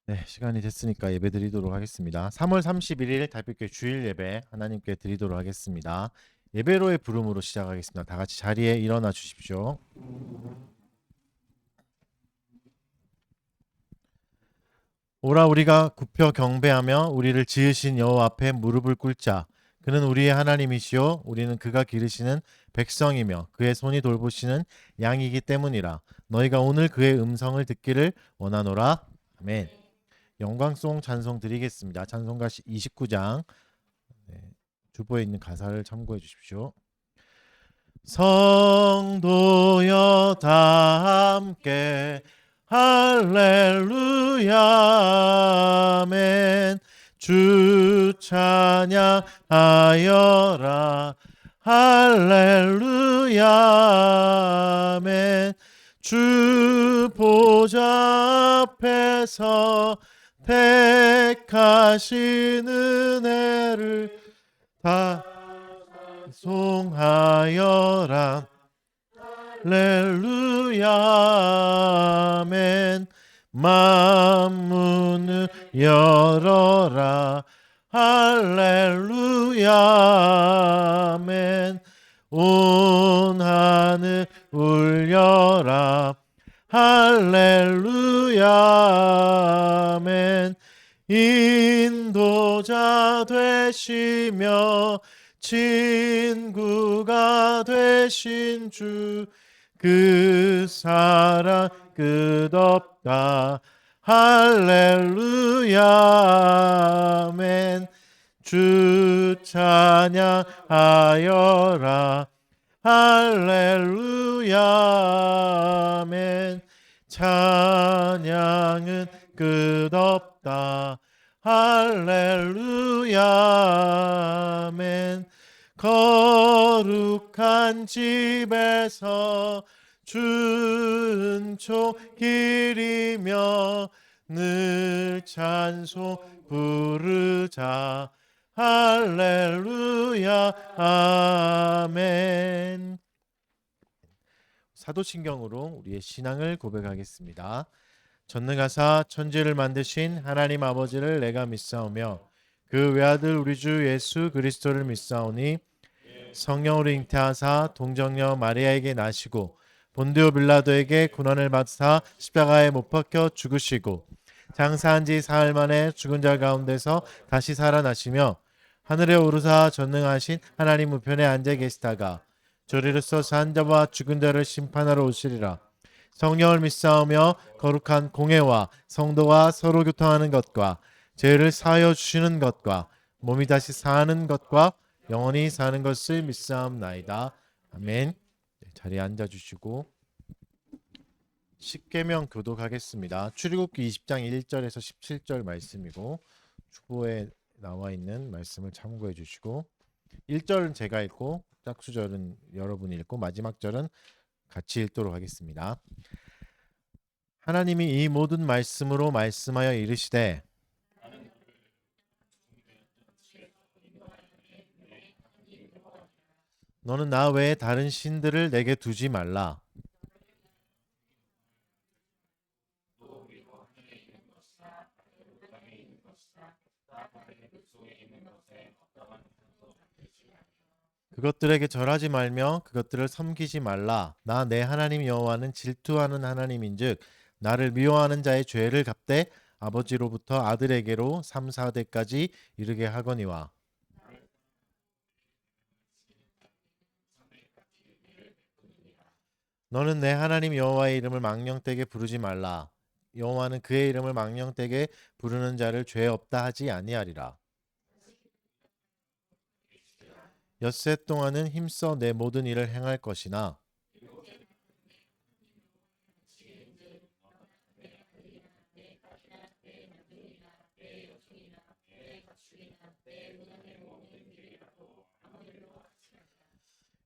네, 시간이 됐으니까 예배 드리도록 하겠습니다. 3월 31일 달빛교회 주일 예배 하나님께 드리도록 하겠습니다. 예배로의 부름으로 시작하겠습니다. 다 같이 자리에 일어나 주십시오. 오라 우리가 굽혀 경배하며 우리를 지으신 여호와 앞에 무릎을 꿇자. 그는 우리의 하나님이시요 우리는 그가 기르시는 백성이며 그의 손이 돌보시는 양이기 때문이라. 너희가 오늘 그의 음성을 듣기를 원하노라. 아멘. 영광송 찬송 드리겠습니다. 찬송가 29장 주보에 있는 가사를 참고해 주십시오. 성도여 다 함께 할렐루야 아멘. 주 찬양하여라 할렐루야 아멘. 주 보좌 앞에서 택하신 은혜를 다 송하여라 할렐루야 아멘. 만문을 열어라 할렐루야 아멘. 온 하늘 울려라 할렐루야 아멘. 인도자 되시며 친구가 되신 주 그 사랑 끝없다 할렐루야 아멘. 주 찬양하여라 할렐루야 아멘. 찬양은 끝없다 할렐루야 아멘. 거룩한 집에서 준총 기리며 늘 찬송 부르자 할렐루야 아멘. 사도신경으로 우리의 신앙을 고백하겠습니다. 전능하사 천지를 만드신 하나님 아버지를 내가 믿사오며 그 외아들 우리 주 예수 그리스도를 믿사오니 성령으로 잉태하사 동정녀 마리아에게 나시고 본디오 빌라도에게 고난을 받사 십자가에 못 박혀 죽으시고 장사한 지 사흘 만에 죽은 자 가운데서 다시 살아나시며 하늘에 오르사 전능하신 하나님 우편에 앉아 계시다가 저리로서 산 자와 죽은 자를 심판하러 오시리라. 성령을 믿사오며 거룩한 공회와 성도와 서로 교통하는 것과 죄를 사하여 주시는 것과 몸이 다시 사는 것과 영원히 사는 것을 믿사옵나이다. 아멘. 자리에 앉아주시고 십계명 교독하겠습니다. 출애굽기 20장 1절에서 17절 말씀이고 주보에 나와 있는 말씀을 참고해 주시고 1절은 제가 읽고 짝수절은 여러분이 읽고 마지막 절은 같이 읽도록 하겠습니다. 하나님이 이 모든 말씀으로 말씀하여 이르시되 너는 나 외에 다른 신들을 내게 두지 말라. 그것들에게 절하지 말며 그것들을 섬기지 말라. 나 내 하나님 여호와는 질투하는 하나님인즉 나를 미워하는 자의 죄를 갚되 아버지로부터 아들에게로 3, 4대까지 이르게 하거니와. 너는 내 하나님 여호와의 이름을 망령되게 부르지 말라. 여호와는 그의 이름을 망령되게 부르는 자를 죄 없다 하지 아니하리라. 엿새 동안은 힘써 내 모든 일을 행할 것이나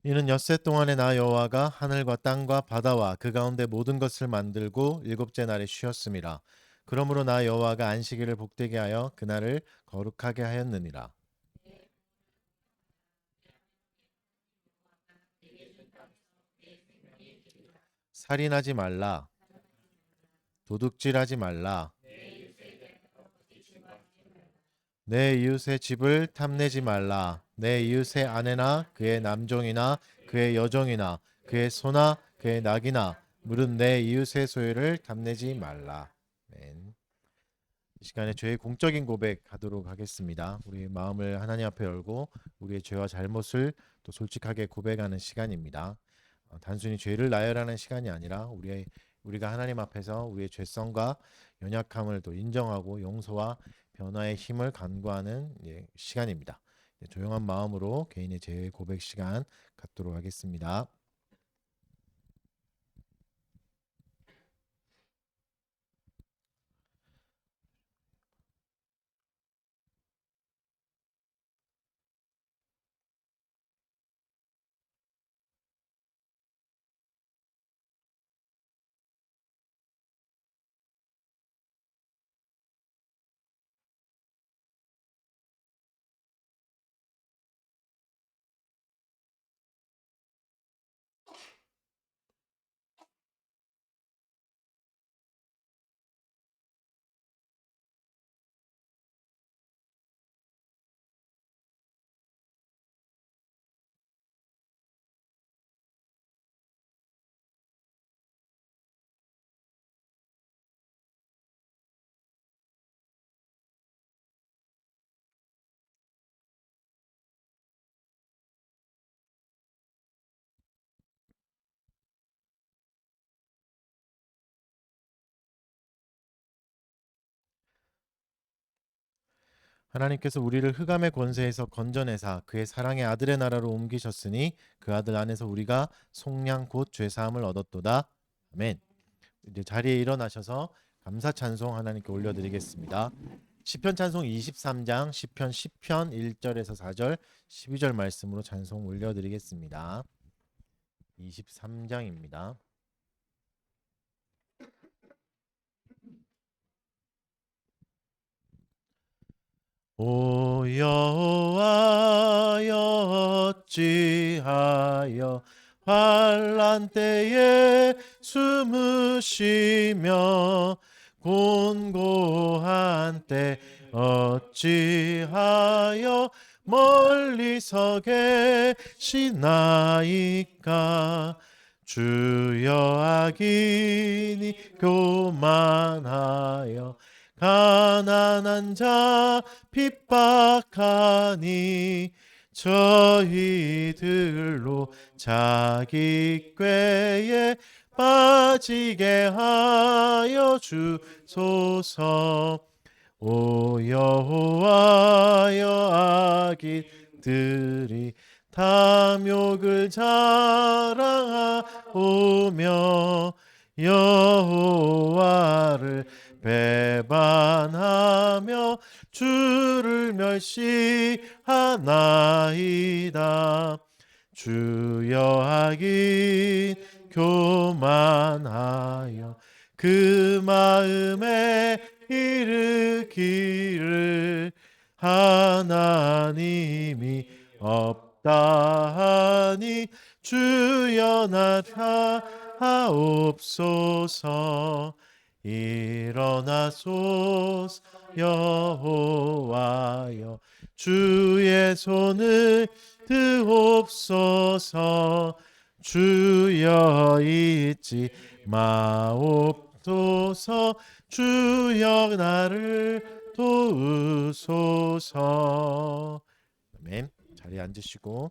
이는 엿새 동안에 나 여호와가 하늘과 땅과 바다와 그 가운데 모든 것을 만들고 일곱째 날에 쉬었음이라. 그러므로 나 여호와가 안식일을 복되게 하여 그날을 거룩하게 하였느니라. 살인하지 말라. 도둑질하지 말라. 내 이웃의 집을 탐내지 말라. 내 이웃의 아내나 그의 남종이나 그의 여종이나 그의 소나 그의 낙이나 무릇 내 이웃의 소유를 탐내지 말라. 아멘. 이 시간에 죄의 공적인 고백하도록 하겠습니다. 우리 마음을 하나님 앞에 열고 우리의 죄와 잘못을 또 솔직하게 고백하는 시간입니다. 단순히 죄를 나열하는 시간이 아니라 우리가 하나님 앞에서 우리의 죄성과 연약함을 또 인정하고 용서와 변화의 힘을 간구하는 시간입니다. 조용한 마음으로 개인의 죄 고백 시간 갖도록 하겠습니다. 하나님께서 우리를 흑암의 권세에서 건져내사 그의 사랑의 아들의 나라로 옮기셨으니 그 아들 안에서 우리가 속량 곧 죄사함을 얻었도다. 아멘. 이제 자리에 일어나셔서 감사 찬송 하나님께 올려드리겠습니다. 시편 찬송 23장 시편 10편 1절에서 4절 12절 말씀으로 찬송 올려드리겠습니다. 23장입니다. 오 여호와여 어찌하여 환난 때에 숨으시며 곤고한 때 어찌하여 멀리서 계시나이까 주여 악인이 교만하여 가난한 자 핍박하니 저희들로 자기 꾀에 빠지게 하여 주소서. 오 여호와여 악인들이 탐욕을 자랑하오며 여호와를 배반하며 주를 멸시하나이다. 주여 악인 교만하여 그 마음에 이르기를 하나님이 없다 하니 주여 나를 하옵소서. 일어나소서 여호와여 주의 손을 드옵소서. 주여 잊지 마옵소서. 주여 나를 도우소서. 아멘. 자리에 앉으시고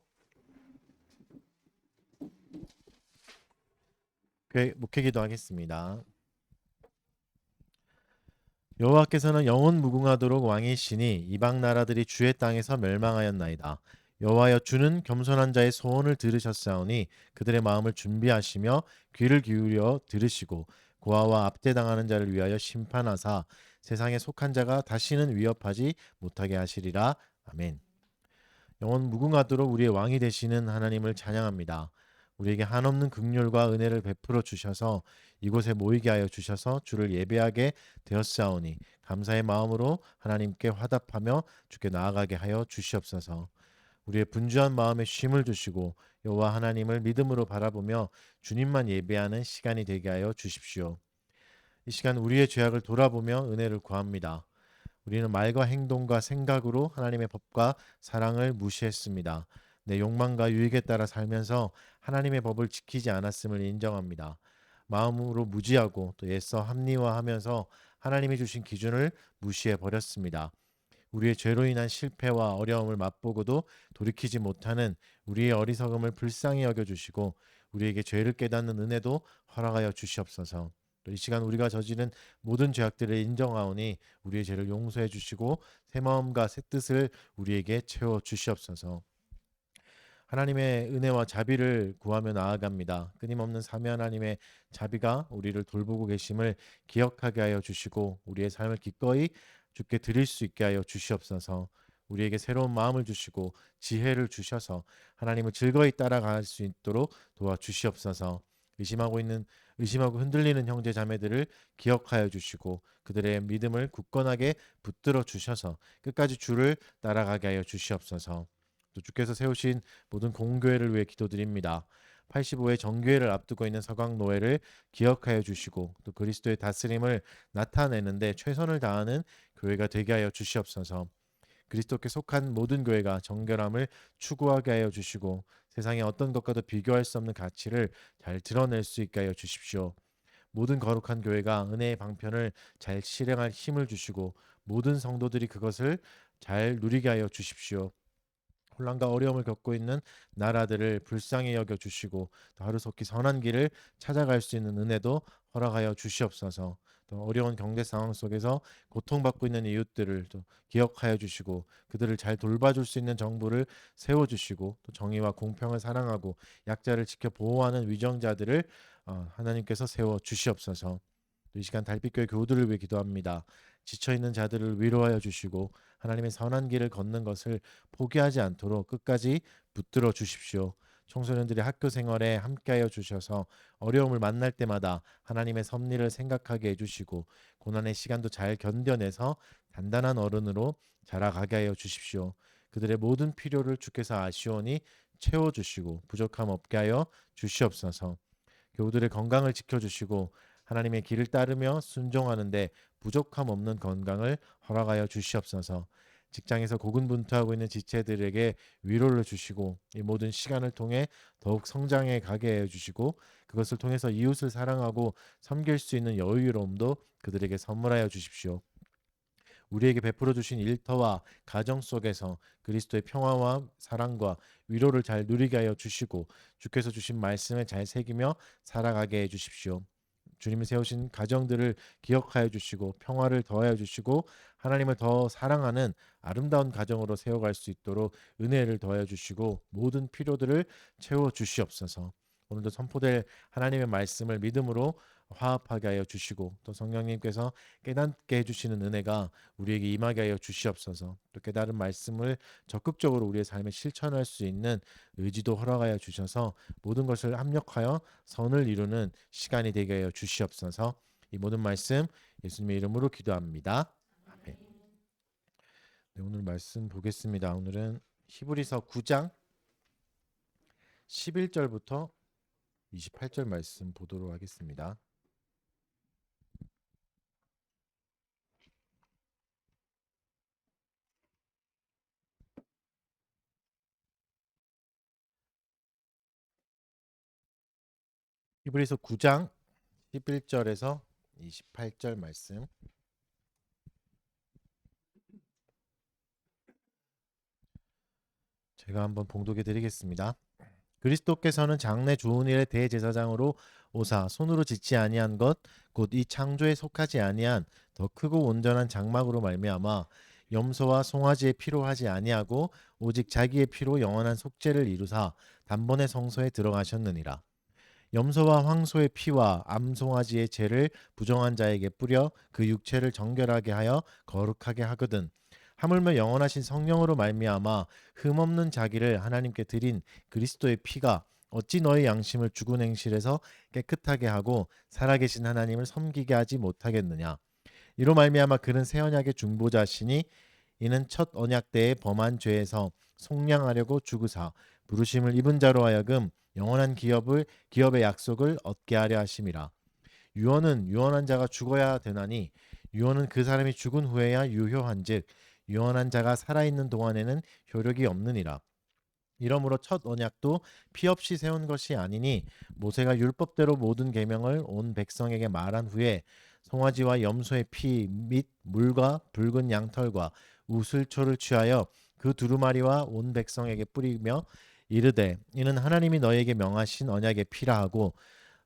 목회 기도하겠습니다. 여호와께서는 영원 무궁하도록 왕이시니 이방 나라들이 주의 땅에서 멸망하였나이다. 여호와여 주는 겸손한 자의 소원을 들으셨사오니 그들의 마음을 준비하시며 귀를 기울여 들으시고 고아와 압대당하는 자를 위하여 심판하사 세상에 속한 자가 다시는 위협하지 못하게 하시리라. 아멘. 영원 무궁하도록 우리의 왕이 되시는 하나님을 찬양합니다. 우리에게 한없는 긍휼과 은혜를 베풀어 주셔서 이곳에 모이게 하여 주셔서 주를 예배하게 되었사오니 감사의 마음으로 하나님께 화답하며 주께 나아가게 하여 주시옵소서. 우리의 분주한 마음에 쉼을 주시고 여호와 하나님을 믿음으로 바라보며 주님만 예배하는 시간이 되게 하여 주십시오. 이 시간 우리의 죄악을 돌아보며 은혜를 구합니다. 우리는 말과 행동과 생각으로 하나님의 법과 사랑을 무시했습니다. 내 욕망과 유익에 따라 살면서 하나님의 법을 지키지 않았음을 인정합니다. 마음으로 무지하고 또 애써 합리화하면서 하나님이 주신 기준을 무시해 버렸습니다. 우리의 죄로 인한 실패와 어려움을 맛보고도 돌이키지 못하는 우리의 어리석음을 불쌍히 여겨주시고 우리에게 죄를 깨닫는 은혜도 허락하여 주시옵소서. 또 이 시간 우리가 저지른 모든 죄악들을 인정하오니 우리의 죄를 용서해 주시고 새 마음과 새 뜻을 우리에게 채워 주시옵소서. 하나님의 은혜와 자비를 구하며 나아갑니다. 끊임없는 삼위 하나님의 자비가 우리를 돌보고 계심을 기억하게 하여 주시고 우리의 삶을 기꺼이 주께 드릴 수 있게 하여 주시옵소서. 우리에게 새로운 마음을 주시고 지혜를 주셔서 하나님을 즐거이 따라갈 수 있도록 도와주시옵소서. 의심하고 흔들리는 형제 자매들을 기억하여 주시고 그들의 믿음을 굳건하게 붙들어 주셔서 끝까지 주를 따라가게 하여 주시옵소서. 또 주께서 세우신 모든 공교회를 위해 기도드립니다. 85회 정교회를 앞두고 있는 서강노회를 기억하여 주시고 또 그리스도의 다스림을 나타내는데 최선을 다하는 교회가 되게 하여 주시옵소서. 그리스도께 속한 모든 교회가 정결함을 추구하게 하여 주시고 세상의 어떤 것과도 비교할 수 없는 가치를 잘 드러낼 수 있게 하여 주십시오. 모든 거룩한 교회가 은혜의 방편을 잘 실행할 힘을 주시고 모든 성도들이 그것을 잘 누리게 하여 주십시오. 혼란과 어려움을 겪고 있는 나라들을 불쌍히 여겨 주시고 또 하루속히 선한 길을 찾아갈 수 있는 은혜도 허락하여 주시옵소서. 또 어려운 경제 상황 속에서 고통받고 있는 이웃들을 또 기억하여 주시고 그들을 잘 돌봐줄 수 있는 정부를 세워 주시고 또 정의와 공평을 사랑하고 약자를 지켜 보호하는 위정자들을 하나님께서 세워 주시옵소서. 또 이 시간 달빛교회 교우들을 위해 기도합니다. 지쳐 있는 자들을 위로하여 주시고 하나님의 선한 길을 걷는 것을 포기하지 않도록 끝까지 붙들어 주십시오. 청소년들이 학교 생활에 함께하여 주셔서 어려움을 만날 때마다 하나님의 섭리를 생각하게 해주시고 고난의 시간도 잘 견뎌내서 단단한 어른으로 자라가게 하여 주십시오. 그들의 모든 필요를 주께서 아시오니 채워주시고 부족함 없게 하여 주시옵소서. 교우들의 건강을 지켜주시고 하나님의 길을 따르며 순종하는데 부족함 없는 건강을 허락하여 주시옵소서. 직장에서 고군분투하고 있는 지체들에게 위로를 주시고 이 모든 시간을 통해 더욱 성장해 가게 해 주시고 그것을 통해서 이웃을 사랑하고 섬길 수 있는 여유로움도 그들에게 선물하여 주십시오. 우리에게 베풀어 주신 일터와 가정 속에서 그리스도의 평화와 사랑과 위로를 잘 누리게 하여 주시고 주께서 주신 말씀을 잘 새기며 살아가게 해 주십시오. 주님이 세우신 가정들을 기억하여 주시고 평화를 더하여 주시고 하나님을 더 사랑하는 아름다운 가정으로 세워갈 수 있도록 은혜를 더하여 주시고 모든 필요들을 채워 주시옵소서. 오늘도 선포될 하나님의 말씀을 믿음으로 화합하게 하여 주시고 또 성령님께서 깨닫게 해주시는 은혜가 우리에게 임하게 하여 주시옵소서. 또 깨달은 말씀을 적극적으로 우리의 삶에 실천할 수 있는 의지도 허락하여 주셔서 모든 것을 합력하여 선을 이루는 시간이 되게 하여 주시옵소서. 이 모든 말씀 예수님의 이름으로 기도합니다. 아멘. 네, 오늘 말씀 보겠습니다. 오늘은 히브리서 9장 11절부터 28절 말씀 보도록 하겠습니다. 히브리서 9장 11절에서 28절 말씀 제가 한번 봉독해 드리겠습니다. 그리스도께서는 장래 좋은 일의 대제사장으로 오사 손으로 짓지 아니한 것 곧 이 창조에 속하지 아니한 더 크고 온전한 장막으로 말미암아 염소와 송아지의 피로 하지 아니하고 오직 자기의 피로 영원한 속죄를 이루사 단번에 성소에 들어가셨느니라. 염소와 황소의 피와 암송아지의 죄를 부정한 자에게 뿌려 그 육체를 정결하게 하여 거룩하게 하거든. 하물며 영원하신 성령으로 말미암아 흠없는 자기를 하나님께 드린 그리스도의 피가 어찌 너희 양심을 죽은 행실에서 깨끗하게 하고 살아계신 하나님을 섬기게 하지 못하겠느냐. 이로 말미암아 그는 새 언약의 중보자시니 이는 첫 언약 때의 범한 죄에서 속량하려고 죽으사 부르심을 입은 자로 하여금 영원한 기업의 약속을 얻게 하려 하심이라. 유언은 유언한 자가 죽어야 되나니 유언은 그 사람이 죽은 후에야 유효한즉 유언한 자가 살아있는 동안에는 효력이 없느니라. 이러므로 첫 언약도 피 없이 세운 것이 아니니 모세가 율법대로 모든 계명을 온 백성에게 말한 후에 송아지와 염소의 피 및 물과 붉은 양털과 우슬초를 취하여 그 두루마리와 온 백성에게 뿌리며 이르되 이는 하나님이 너에게 명하신 언약의 피라 하고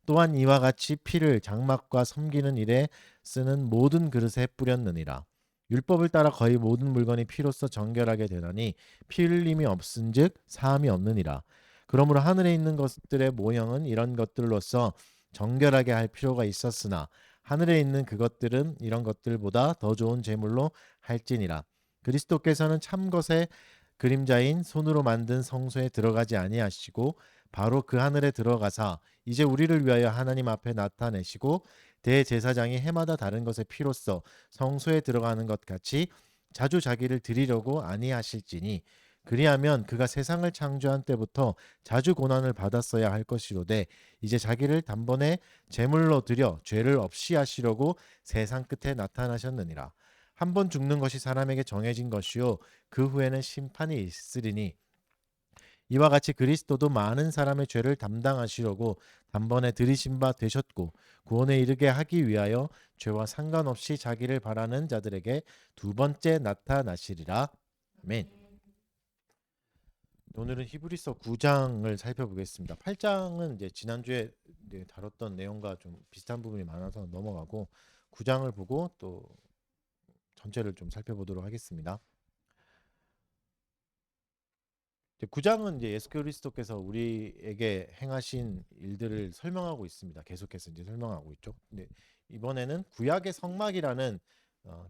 또한 이와 같이 피를 장막과 섬기는 일에 쓰는 모든 그릇에 뿌렸느니라. 율법을 따라 거의 모든 물건이 피로써 정결하게 되나니 피 흘림이 없은즉 사함이 없느니라. 그러므로 하늘에 있는 것들의 모형은 이런 것들로서 정결하게 할 필요가 있었으나 하늘에 있는 그것들은 이런 것들보다 더 좋은 제물로 할지니라. 그리스도께서는 참 것의 그림자인 손으로 만든 성소에 들어가지 아니하시고 바로 그 하늘에 들어가사 이제 우리를 위하여 하나님 앞에 나타내시고 대제사장이 해마다 다른 것의 피로써 성소에 들어가는 것 같이 자주 자기를 드리려고 아니하실지니 그리하면 그가 세상을 창조한 때부터 자주 고난을 받았어야 할 것이로되 이제 자기를 단번에 제물로 드려 죄를 없이 하시려고 세상 끝에 나타나셨느니라. 한 번 죽는 것이 사람에게 정해진 것이요 그 후에는 심판이 있으리니 이와 같이 그리스도도 많은 사람의 죄를 담당하시려고 단번에 들이신 바 되셨고 구원에 이르게 하기 위하여 죄와 상관없이 자기를 바라는 자들에게 두 번째 나타나시리라. 아멘. 오늘은 히브리서 9장을 살펴보겠습니다. 8장은 이제 지난주에 다뤘던 내용과 좀 비슷한 부분이 많아서 넘어가고 9장을 보고 또 전체를 좀 살펴보도록 하겠습니다. 9장은 이제 예수 그리스도께서 우리에게 행하신 일들을 설명하고 있습니다. 계속해서 이제 설명하고 있죠. 근데 이번에는 구약의 성막이라는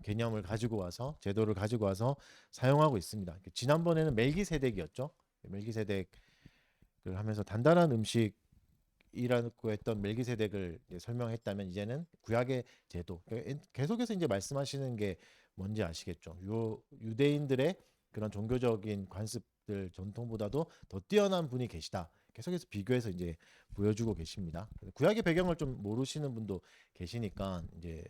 개념을 가지고 와서 제도를 가지고 와서 사용하고 있습니다. 지난번에는 멜기세덱이었죠. 멜기세덱을 하면서 단단한 음식이라고 했던 멜기세덱을 설명했다면 이제는 구약의 제도. 계속해서 이제 말씀하시는 게 뭔지 아시겠죠? 유대인들의 그런 종교적인 관습들 전통보다도 더 뛰어난 분이 계시다. 계속해서 비교해서 이제 보여주고 계십니다. 구약의 배경을 좀 모르시는 분도 계시니까 이제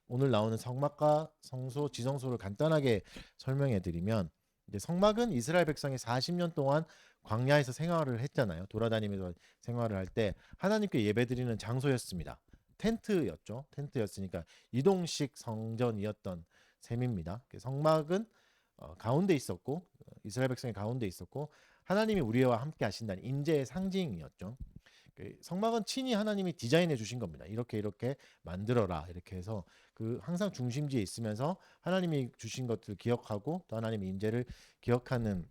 오늘 나오는 성막과 성소, 지성소를 간단하게 설명해 드리면 이제 성막은 이스라엘 백성이 40년 동안 광야에서 생활을 했잖아요. 돌아다니면서 생활을 할 때 하나님께 예배드리는 장소였습니다. 텐트였죠. 텐트였으니까 이동식 성전이었던 셈입니다. 성막은 가운데 있었고 이스라엘 백성이 가운데 있었고 하나님이 우리와 함께 하신다는 인재의 상징이었죠. 성막은 친히 하나님이 디자인해 주신 겁니다. 이렇게 이렇게 만들어라 이렇게 해서 그 항상 중심지에 있으면서 하나님이 주신 것들을 기억하고 또 하나님의 인재를 기억하는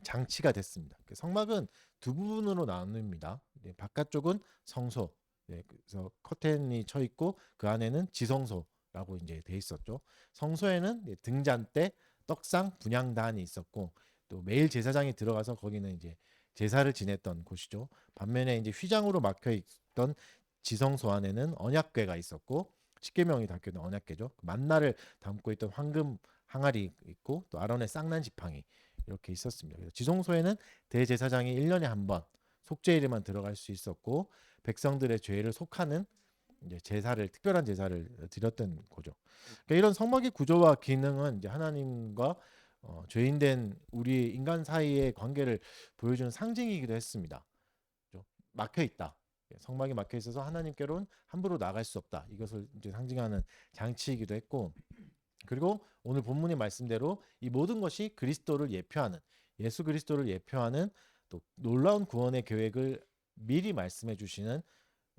장치가 됐습니다. 성막은 두 부분으로 나눕니다. 바깥쪽은 성소, 그래서 커튼이 쳐 있고 그 안에는 지성소라고 이제 돼 있었죠. 성소에는 등잔대, 떡상, 분향단이 있었고 또 매일 제사장이 들어가서 거기는 이제 제사를 지냈던 곳이죠. 반면에 이제 휘장으로 막혀 있던 지성소 안에는 언약궤가 있었고 십계명이 담겨 있는 언약궤죠. 만나를 담고 있던 황금 항아리 있고 또 아론의 쌍난 지팡이 이렇게 있었습니다. 그래서 지성소에는 대제사장이 1년에 한 번 속죄일에만 들어갈 수 있었고 백성들의 죄를 속하는 이제 제사를 특별한 제사를 드렸던 거죠. 그러니까 이런 성막의 구조와 기능은 이제 하나님과 죄인된 우리 인간 사이의 관계를 보여주는 상징이기도 했습니다. 막혀 있다. 성막이 막혀 있어서 하나님께로는 함부로 나갈 수 없다. 이것을 이제 상징하는 장치이기도 했고 그리고 오늘 본문의 말씀대로 이 모든 것이 그리스도를 예표하는 예수 그리스도를 예표하는 또 놀라운 구원의 계획을 미리 말씀해 주시는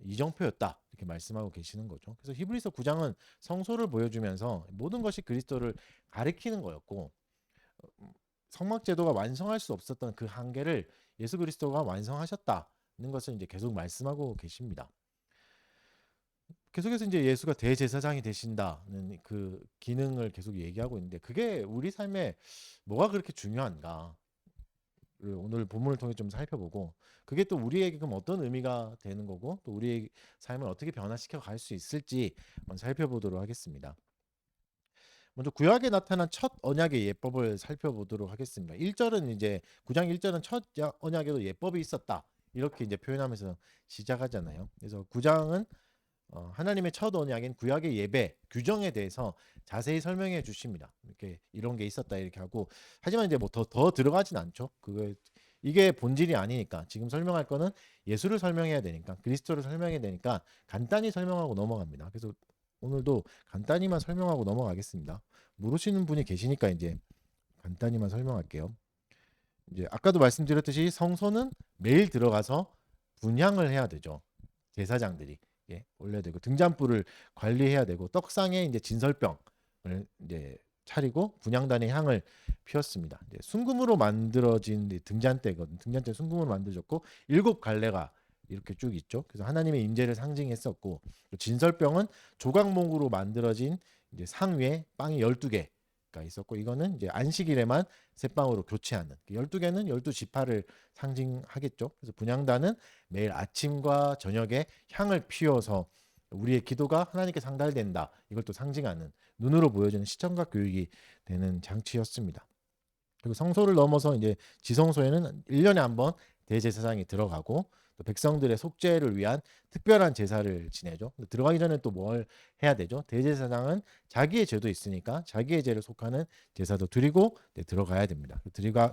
이정표였다. 이렇게 말씀하고 계시는 거죠. 그래서 히브리서 9장은 성소를 보여주면서 모든 것이 그리스도를 가리키는 거였고 성막 제도가 완성할 수 없었던 그 한계를 예수 그리스도가 완성하셨다는 것을 이제 계속 말씀하고 계십니다. 계속해서 이제 예수가 대제사장이 되신다는 그 기능을 계속 얘기하고 있는데 그게 우리 삶에 뭐가 그렇게 중요한가? 오늘 본문을 통해 좀 살펴보고 그게 또 우리에게 그럼 어떤 의미가 되는 거고 또 우리의 삶을 어떻게 변화시켜 갈 수 있을지 한번 살펴보도록 하겠습니다. 먼저 구약에 나타난 첫 언약의 예법을 살펴보도록 하겠습니다. 1절은 이제 9장 1절은 첫 언약에도 예법이 있었다. 이렇게 이제 표현하면서 시작하잖아요. 그래서 9장은 하나님의 첫 언약인 구약의 예배 규정에 대해서 자세히 설명해 주십니다. 이렇게 이런 게 있었다 이렇게 하고 하지만 이제 뭐 더 들어가진 않죠. 이게 본질이 아니니까 지금 설명할 거는 예수를 설명해야 되니까 그리스도를 설명해야 되니까 간단히 설명하고 넘어갑니다. 그래서 오늘도 간단히만 설명하고 넘어가겠습니다. 모르시는 분이 계시니까 이제 간단히만 설명할게요. 이제 아까도 말씀드렸듯이 성소는 매일 들어가서 분향을 해야 되죠. 제사장들이 올려야 되고 등잔불을 관리해야 되고 떡상에 이제 진설병을 이제 차리고 분향단의 향을 피웠습니다. 이제 순금으로 만들어진 등잔대거든. 등잔대 순금으로 만들어졌고 7갈래가 이렇게 쭉 있죠. 그래서 하나님의 임재를 상징했었고 진설병은 조각목으로 만들어진 이제 상 위에 빵이 12개가 있었고 이거는 이제 안식일에만 새 빵으로 교체하는 12개는 12지파를 상징하겠죠. 그래서 분향단은 매일 아침과 저녁에 향을 피워서 우리의 기도가 하나님께 상달된다. 이걸 또 상징하는 눈으로 보여주는 시청각 교육이 되는 장치였습니다. 그리고 성소를 넘어서 이제 지성소에는 1년에 한 번 대제사장이 들어가고 또 백성들의 속죄를 위한 특별한 제사를 지내죠. 들어가기 전에 또 뭘 해야 되죠? 대제사장은 자기의 죄도 있으니까 자기의 죄를 속하는 제사도 드리고 들어가야 됩니다.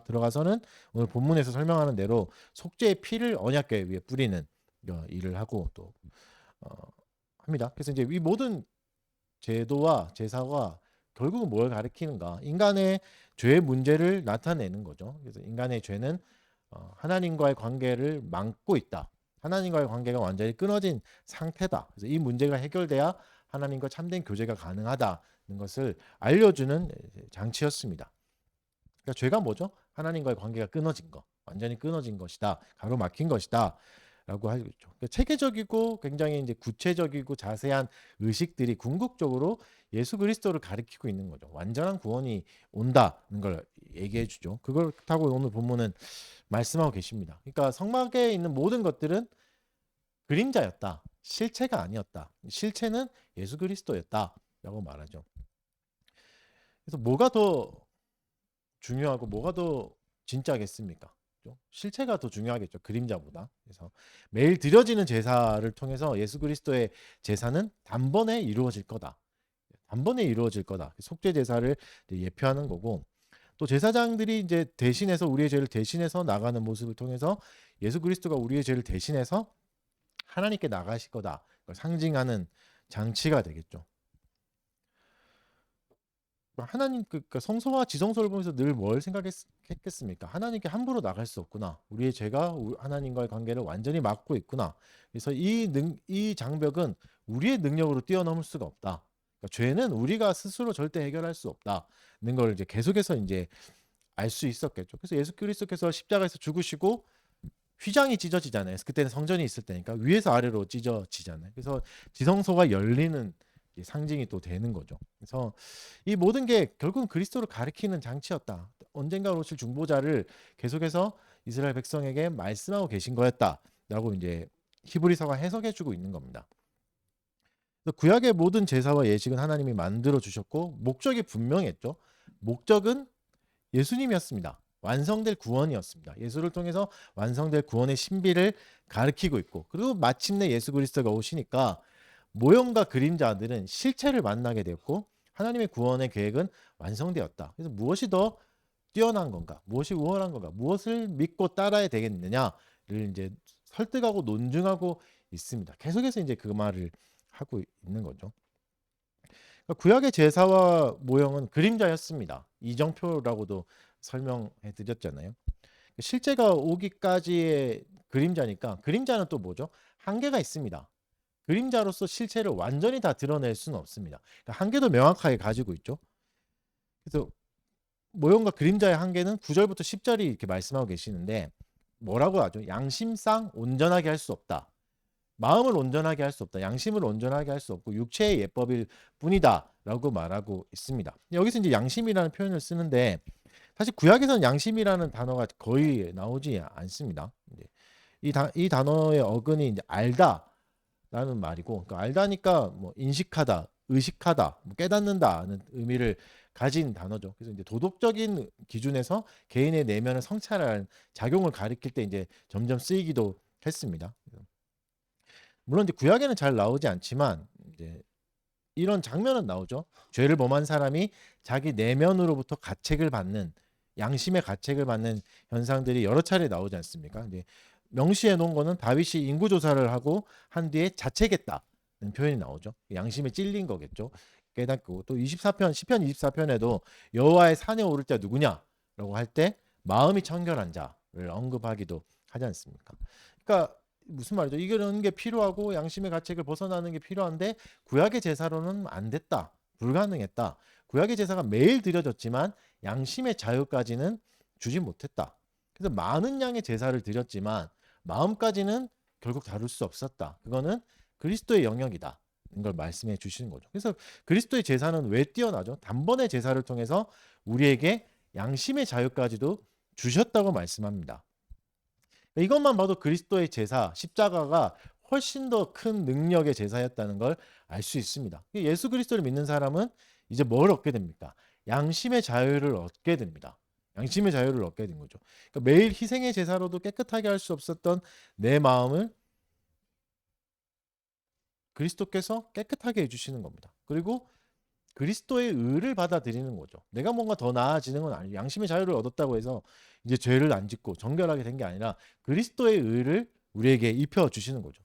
들어가서는 오늘 본문에서 설명하는 대로 속죄의 피를 언약궤 위에 뿌리는 일을 하고 또 어, 합니다. 그래서 이제 이 모든 제도와 제사가 결국은 뭘 가리키는가? 인간의 죄의 문제를 나타내는 거죠. 그래서 인간의 죄는 하나님과의 관계를 막고 있다. 하나님과의 관계가 완전히 끊어진 상태다. 그래서 이 문제가 해결돼야 하나님과 참된 교제가 가능하다는 것을 알려주는 장치였습니다. 그러니까 죄가 뭐죠? 하나님과의 관계가 끊어진 거, 완전히 끊어진 것이다, 가로막힌 것이다. 라고 하죠. 그러니까 체계적이고 굉장히 이제 구체적이고 자세한 의식들이 궁극적으로 예수 그리스도를 가리키고 있는 거죠. 완전한 구원이 온다는 걸 얘기해 주죠. 그걸 타고 오늘 본문은 말씀하고 계십니다. 그러니까 성막에 있는 모든 것들은 그림자였다. 실체가 아니었다. 실체는 예수 그리스도였다라고 말하죠. 그래서 뭐가 더 중요하고 뭐가 더 진짜겠습니까? 실체가 더 중요하겠죠. 그림자보다. 그래서 매일 드려지는 제사를 통해서 예수 그리스도의 제사는 단번에 이루어질 거다. 단번에 이루어질 거다. 속죄 제사를 예표하는 거고 또 제사장들이 이제 대신해서 우리의 죄를 대신해서 나가는 모습을 통해서 예수 그리스도가 우리의 죄를 대신해서 하나님께 나가실 거다. 그걸 상징하는 장치가 되겠죠. 하나님 그러니까 성소와 지성소를 보면서 늘 뭘 생각했겠습니까? 하나님께 함부로 나갈 수 없구나. 우리의 죄가 하나님과의 관계를 완전히 막고 있구나. 그래서 이 장벽은 우리의 능력으로 뛰어넘을 수가 없다. 그러니까 죄는 우리가 스스로 절대 해결할 수 없다는 걸 이제 계속해서 이제 알 수 있었겠죠. 그래서 예수 그리스도께서 십자가에서 죽으시고 휘장이 찢어지잖아요. 그때는 성전이 있을 때니까 위에서 아래로 찢어지잖아요. 그래서 지성소가 열리는 상징이 또 되는 거죠. 그래서 이 모든 게 결국은 그리스도를 가리키는 장치였다. 언젠가 오실 중보자를 계속해서 이스라엘 백성에게 말씀하고 계신 거였다라고 이제 히브리서가 해석해주고 있는 겁니다. 구약의 모든 제사와 예식은 하나님이 만들어 주셨고 목적이 분명했죠. 목적은 예수님이었습니다. 완성될 구원이었습니다. 예수를 통해서 완성될 구원의 신비를 가리키고 있고 그리고 마침내 예수 그리스도가 오시니까 모형과 그림자들은 실체를 만나게 되었고 하나님의 구원의 계획은 완성되었다. 그래서 무엇이 더 뛰어난 건가? 무엇이 우월한 건가? 무엇을 믿고 따라야 되겠느냐를 이제 설득하고 논증하고 있습니다. 계속해서 이제 그 말을 하고 있는 거죠. 그러니까 구약의 제사와 모형은 그림자였습니다. 이정표라고도 설명해 드렸잖아요. 실제가 오기까지의 그림자니까 그림자는 또 뭐죠? 한계가 있습니다. 그림자로서 실체를 완전히 다 드러낼 수는 없습니다. 그러니까 한계도 명확하게 가지고 있죠. 그래서 모형과 그림자의 한계는 9절부터 10절이 이렇게 말씀하고 계시는데 뭐라고 하죠? 양심상 온전하게 할 수 없다. 마음을 온전하게 할 수 없다. 양심을 온전하게 할 수 없고 육체의 예법일 뿐이다라고 말하고 있습니다. 여기서 이제 양심이라는 표현을 쓰는데 사실 구약에서는 양심이라는 단어가 거의 나오지 않습니다. 이 단어의 어근이 이제 알다라는 말이고, 그러니까 알다니까 뭐 인식하다, 의식하다, 뭐 깨닫는다는 의미를 가진 단어죠. 그래서 이제 도덕적인 기준에서 개인의 내면을 성찰하는 작용을 가리킬 때 이제 점점 쓰이기도 했습니다. 물론 이제 구약에는 잘 나오지 않지만 이제 이런 장면은 나오죠. 죄를 범한 사람이 자기 내면으로부터 가책을 받는 양심의 가책을 받는 현상들이 여러 차례 나오지 않습니까? 이제 명시해 놓은 거는 다윗이 인구 조사를 하고 한 뒤에 자책했다는 표현이 나오죠. 양심에 찔린 거겠죠. 깨닫고 또 24편 시편 24편에도 여호와의 산에 오를 자 누구냐라고 할 때 마음이 청결한 자를 언급하기도 하지 않습니까? 그러니까 무슨 말이죠? 이런 게 필요하고 양심의 가책을 벗어나는 게 필요한데 구약의 제사로는 안 됐다. 불가능했다. 구약의 제사가 매일 드려졌지만 양심의 자유까지는 주지 못했다. 그래서 많은 양의 제사를 드렸지만 마음까지는 결국 다룰 수 없었다. 그거는 그리스도의 영역이다. 이걸 말씀해 주시는 거죠. 그래서 그리스도의 제사는 왜 뛰어나죠? 단번에 제사를 통해서 우리에게 양심의 자유까지도 주셨다고 말씀합니다. 이것만 봐도 그리스도의 제사, 십자가가 훨씬 더 큰 능력의 제사였다는 걸 알 수 있습니다. 예수 그리스도를 믿는 사람은 이제 뭘 얻게 됩니까? 양심의 자유를 얻게 됩니다. 양심의 자유를 얻게 된 거죠. 그러니까 매일 희생의 제사로도 깨끗하게 할 수 없었던 내 마음을 그리스도께서 깨끗하게 해주시는 겁니다. 그리고 그리스도의 의를 받아들이는 거죠. 내가 뭔가 더 나아지는 건 아니고 양심의 자유를 얻었다고 해서 이제 죄를 안 짓고 정결하게 된 게 아니라 그리스도의 의를 우리에게 입혀 주시는 거죠.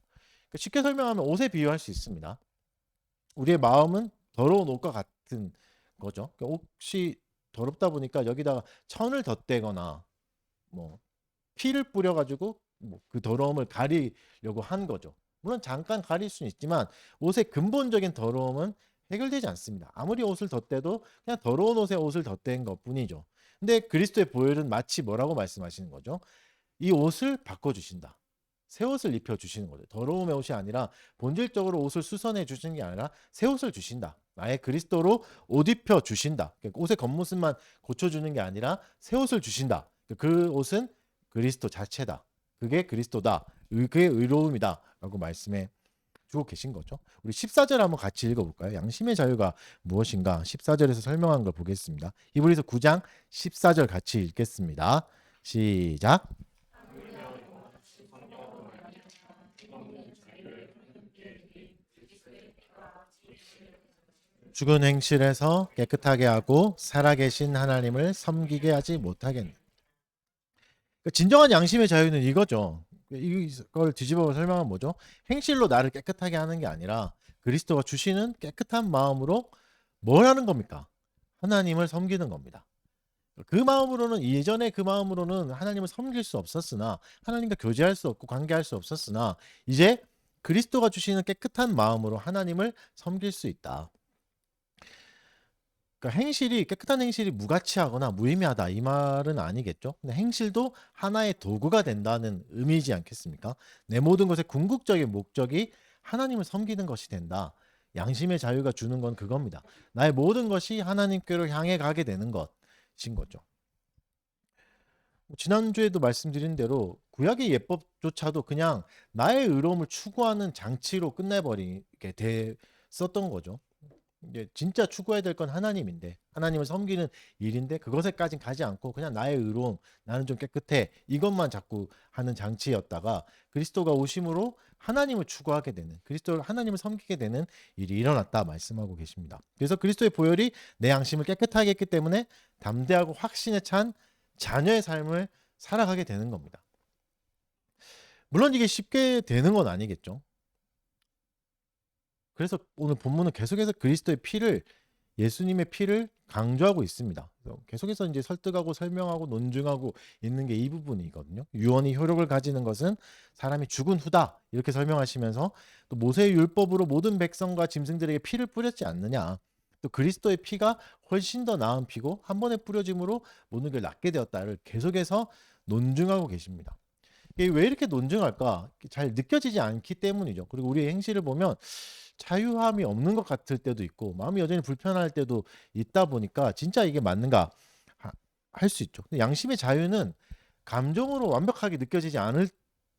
그러니까 쉽게 설명하면 옷에 비유할 수 있습니다. 우리의 마음은 더러운 옷과 같은 거죠. 그러니까 옷이 더럽다 보니까 여기다가 천을 덧대거나 뭐 피를 뿌려가지고 뭐그 더러움을 가리려고 한 거죠. 물론 잠깐 가릴 수는 있지만 옷의 근본적인 더러움은 해결되지 않습니다. 아무리 옷을 덧대도 그냥 더러운 옷에 옷을 덧댄 것뿐이죠. 근데 그리스도의 보혈은 마치 뭐라고 말씀하시는 거죠? 이 옷을 바꿔주신다. 새 옷을 입혀주시는 거죠. 더러움의 옷이 아니라 본질적으로 옷을 수선해 주시는 게 아니라 새 옷을 주신다. 나의 그리스도로 옷 입혀 주신다. 그러니까 옷의 겉모습만 고쳐주는 게 아니라 새 옷을 주신다. 그 옷은 그리스도 자체다. 그게 그리스도다. 그게 의로움이다. 라고 말씀해 주고 계신 거죠. 우리 14절 한번 같이 읽어볼까요? 양심의 자유가 무엇인가 14절에서 설명한 걸 보겠습니다. 히브리서 9장 14절 같이 읽겠습니다. 시작. 죽은 행실에서 깨끗하게 하고 살아계신 하나님을 섬기게 하지 못하겠네. 진정한 양심의 자유는 이거죠. 이걸 뒤집어 설명하면 뭐죠? 행실로 나를 깨끗하게 하는 게 아니라 그리스도가 주시는 깨끗한 마음으로 뭘 하는 겁니까? 하나님을 섬기는 겁니다. 그 마음으로는 이전에 그 마음으로는 하나님을 섬길 수 없었으나 하나님과 교제할 수 없고 관계할 수 없었으나 이제 그리스도가 주시는 깨끗한 마음으로 하나님을 섬길 수 있다. 그러니까 행실이 깨끗한 행실이 무가치하거나 무의미하다 이 말은 아니겠죠. 근데 행실도 하나의 도구가 된다는 의미이지 않겠습니까? 내 모든 것의 궁극적인 목적이 하나님을 섬기는 것이 된다. 양심의 자유가 주는 건 그겁니다. 나의 모든 것이 하나님께로 향해 가게 되는 것인 거죠. 지난주에도 말씀드린 대로 구약의 예법조차도 그냥 나의 의로움을 추구하는 장치로 끝내버리게 됐었던 거죠. 이제 진짜 추구해야 될 건 하나님인데 하나님을 섬기는 일인데 그것에까진 가지 않고 그냥 나의 의로움 나는 좀 깨끗해 이것만 자꾸 하는 장치였다가 그리스도가 오심으로 하나님을 추구하게 되는 그리스도를 하나님을 섬기게 되는 일이 일어났다 말씀하고 계십니다. 그래서 그리스도의 보혈이 내 양심을 깨끗하게 했기 때문에 담대하고 확신에 찬 자녀의 삶을 살아가게 되는 겁니다. 물론 이게 쉽게 되는 건 아니겠죠. 그래서 오늘 본문은 계속해서 그리스도의 피를 예수님의 피를 강조하고 있습니다. 계속해서 이제 설득하고 설명하고 논증하고 있는 게 이 부분이거든요. 유언이 효력을 가지는 것은 사람이 죽은 후다 이렇게 설명하시면서 또 모세의 율법으로 모든 백성과 짐승들에게 피를 뿌렸지 않느냐. 또 그리스도의 피가 훨씬 더 나은 피고 한 번에 뿌려짐으로 모든 걸 낫게 되었다를 계속해서 논증하고 계십니다. 이게 왜 이렇게 논증할까? 잘 느껴지지 않기 때문이죠. 그리고 우리의 행실을 보면 자유함이 없는 것 같을 때도 있고 마음이 여전히 불편할 때도 있다 보니까 진짜 이게 맞는가 할 수 있죠. 근데 양심의 자유는 감정으로 완벽하게 느껴지지 않을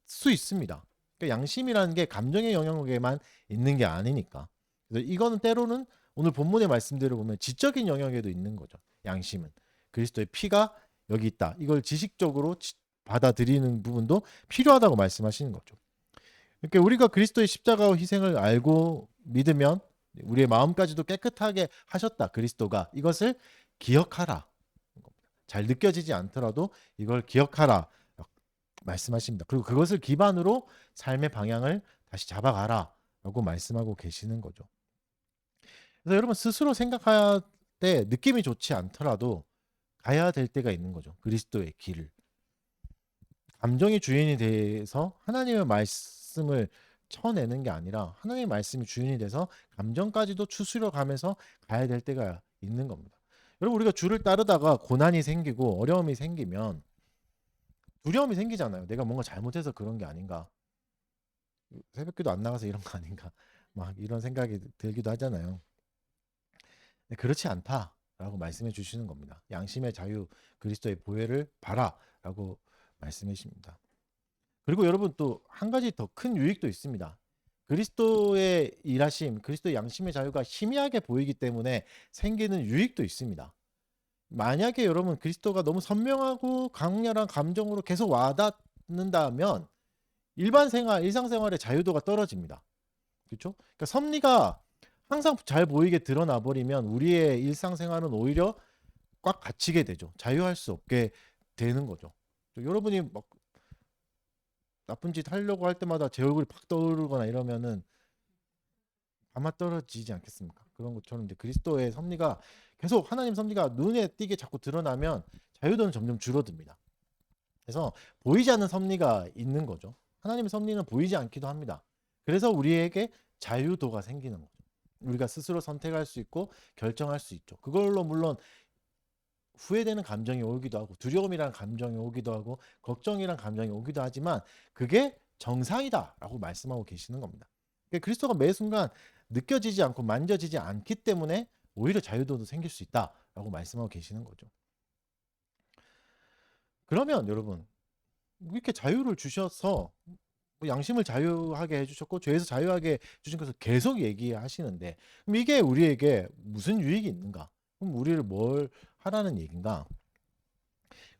수 있습니다. 그러니까 양심이라는 게 감정의 영역에만 있는 게 아니니까. 그래서 이거는 때로는 오늘 본문의 말씀대로 보면 지적인 영역에도 있는 거죠. 양심은 그리스도의 피가 여기 있다. 이걸 지식적으로 받아들이는 부분도 필요하다고 말씀하시는 거죠. 그러니까 우리가 그리스도의 십자가와 희생을 알고 믿으면 우리의 마음까지도 깨끗하게 하셨다. 그리스도가 이것을 기억하라. 잘 느껴지지 않더라도 이걸 기억하라 말씀하십니다. 그리고 그것을 기반으로 삶의 방향을 다시 잡아가라라고 말씀하고 계시는 거죠. 그래서 여러분 스스로 생각할 때 느낌이 좋지 않더라도 가야 될 때가 있는 거죠. 그리스도의 길을. 감정이 주인이 돼서 하나님의 말씀을 쳐내는 게 아니라 하나님의 말씀이 주인이 돼서 감정까지도 추스려 가면서 가야 될 때가 있는 겁니다. 여러분 우리가 주를 따르다가 고난이 생기고 어려움이 생기면 두려움이 생기잖아요. 내가 뭔가 잘못해서 그런 게 아닌가. 새벽기도 안 나가서 이런 거 아닌가. 막 이런 생각이 들기도 하잖아요. 근데 그렇지 않다라고 말씀해 주시는 겁니다. 양심의 자유 그리스도의 보혈을 봐라라고 말씀해 주십니다. 그리고 여러분 또 한 가지 더 큰 유익도 있습니다. 그리스도의 일하심, 그리스도의 양심의 자유가 희미하게 보이기 때문에 생기는 유익도 있습니다. 만약에 여러분 그리스도가 너무 선명하고 강렬한 감정으로 계속 와닿는다면 일반 생활, 일상생활의 자유도가 떨어집니다. 그렇죠? 그러니까 섭리가 항상 잘 보이게 드러나 버리면 우리의 일상생활은 오히려 꽉 갇히게 되죠. 자유할 수 없게 되는 거죠. 여러분이 막 나쁜 짓 하려고 할 때마다 제 얼굴이 팍 떠오르거나 이러면은 아마 떨어지지 않겠습니까? 그런 것처럼 이제 그리스도의 섭리가 계속 하나님 섭리가 눈에 띄게 자꾸 드러나면 자유도는 점점 줄어듭니다. 그래서 보이지 않는 섭리가 있는 거죠. 하나님의 섭리는 보이지 않기도 합니다. 그래서 우리에게 자유도가 생기는 거죠. 우리가 스스로 선택할 수 있고 결정할 수 있죠. 그걸로 물론 후회되는 감정이 오기도 하고 두려움이라는 감정이 오기도 하고 걱정이라는 감정이 오기도 하지만 그게 정상이다라고 말씀하고 계시는 겁니다. 그러니까 그리스도가 매 순간 느껴지지 않고 만져지지 않기 때문에 오히려 자유도도 생길 수 있다라고 말씀하고 계시는 거죠. 그러면 여러분 이렇게 자유를 주셔서 뭐 양심을 자유하게 해주셨고 죄에서 자유하게 주신 것을 계속 얘기하시는데 그럼 이게 우리에게 무슨 유익이 있는가? 그럼 우리를 뭘 하라는 얘기인가?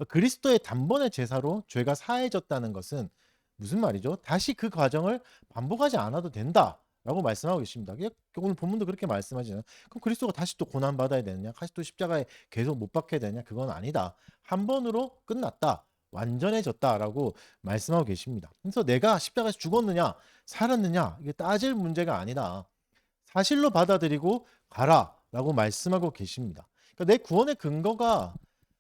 그리스도의 단번에 제사로 죄가 사해졌다는 것은 무슨 말이죠? 다시 그 과정을 반복하지 않아도 된다라고 말씀하고 계십니다. 오늘 본문도 그렇게 말씀하시잖아요. 그럼 그리스도가 다시 또 고난 받아야 되느냐? 다시 또 십자가에 계속 못 박혀야 되느냐? 그건 아니다. 한 번으로 끝났다. 완전해졌다라고 말씀하고 계십니다. 그래서 내가 십자가에서 죽었느냐, 살았느냐 이게 따질 문제가 아니다. 사실로 받아들이고 가라라고 말씀하고 계십니다. 그러니까 내 구원의 근거가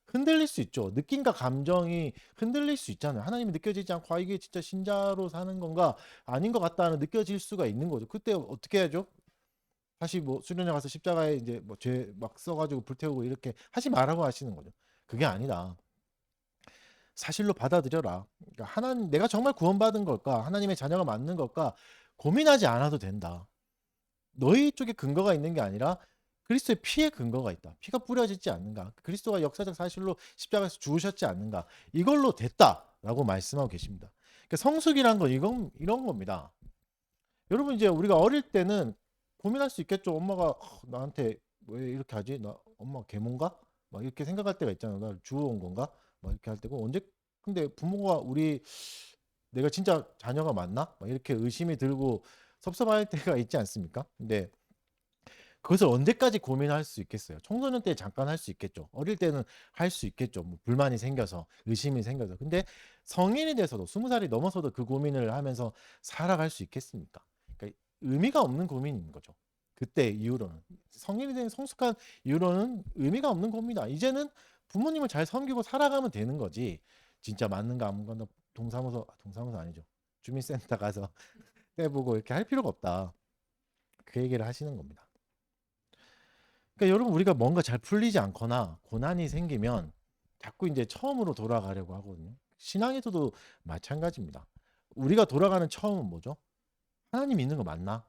흔들릴 수 있죠. 느낌과 감정이 흔들릴 수 있잖아요. 하나님이 느껴지지 않고 아 이게 진짜 신자로 사는 건가 아닌 것 같다는 느껴질 수가 있는 거죠. 그때 어떻게 해야죠? 다시 뭐 수련회 가서 십자가에 이제 뭐 죄 막 써가지고 불태우고 이렇게 하지 말라고 하시는 거죠. 그게 아니다. 사실로 받아들여라. 그러니까 하나님 내가 정말 구원받은 걸까? 하나님의 자녀가 맞는 걸까? 고민하지 않아도 된다. 너희 쪽에 근거가 있는 게 아니라 그리스도의 피에 근거가 있다. 피가 뿌려지지 않는가? 그리스도가 역사적 사실로 십자가에서 죽으셨지 않는가? 이걸로 됐다라고 말씀하고 계십니다. 그러니까 성숙이란 건 이런 겁니다. 여러분 이제 우리가 어릴 때는 고민할 수 있겠죠. 엄마가 나한테 왜 이렇게 하지? 나 엄마 계모인가? 막 이렇게 생각할 때가 있잖아요. 나 주워온 건가? 막 이렇게 할 때고 언제 근데 부모가 우리 내가 진짜 자녀가 맞나? 막 이렇게 의심이 들고 섭섭할 때가 있지 않습니까? 근데 그것을 언제까지 고민할 수 있겠어요? 청소년 때 잠깐 할 수 있겠죠. 어릴 때는 할 수 있겠죠. 뭐 불만이 생겨서, 의심이 생겨서. 근데 성인이 돼서도 20살이 넘어서도 그 고민을 하면서 살아갈 수 있겠습니까? 그러니까 의미가 없는 고민인 거죠. 그때 이후로는. 성인이 된 성숙한 이후로는 의미가 없는 겁니다. 이제는 부모님을 잘 섬기고 살아가면 되는 거지. 진짜 맞는가 안 맞는가 동사무소 아니죠. 주민센터 가서 떼보고 이렇게 할 필요가 없다. 그 얘기를 하시는 겁니다. 그러니까 여러분 우리가 뭔가 잘 풀리지 않거나 고난이 생기면 자꾸 이제 처음으로 돌아가려고 하거든요. 신앙에서도 마찬가지입니다. 우리가 돌아가는 처음은 뭐죠? 하나님 있는 거 맞나?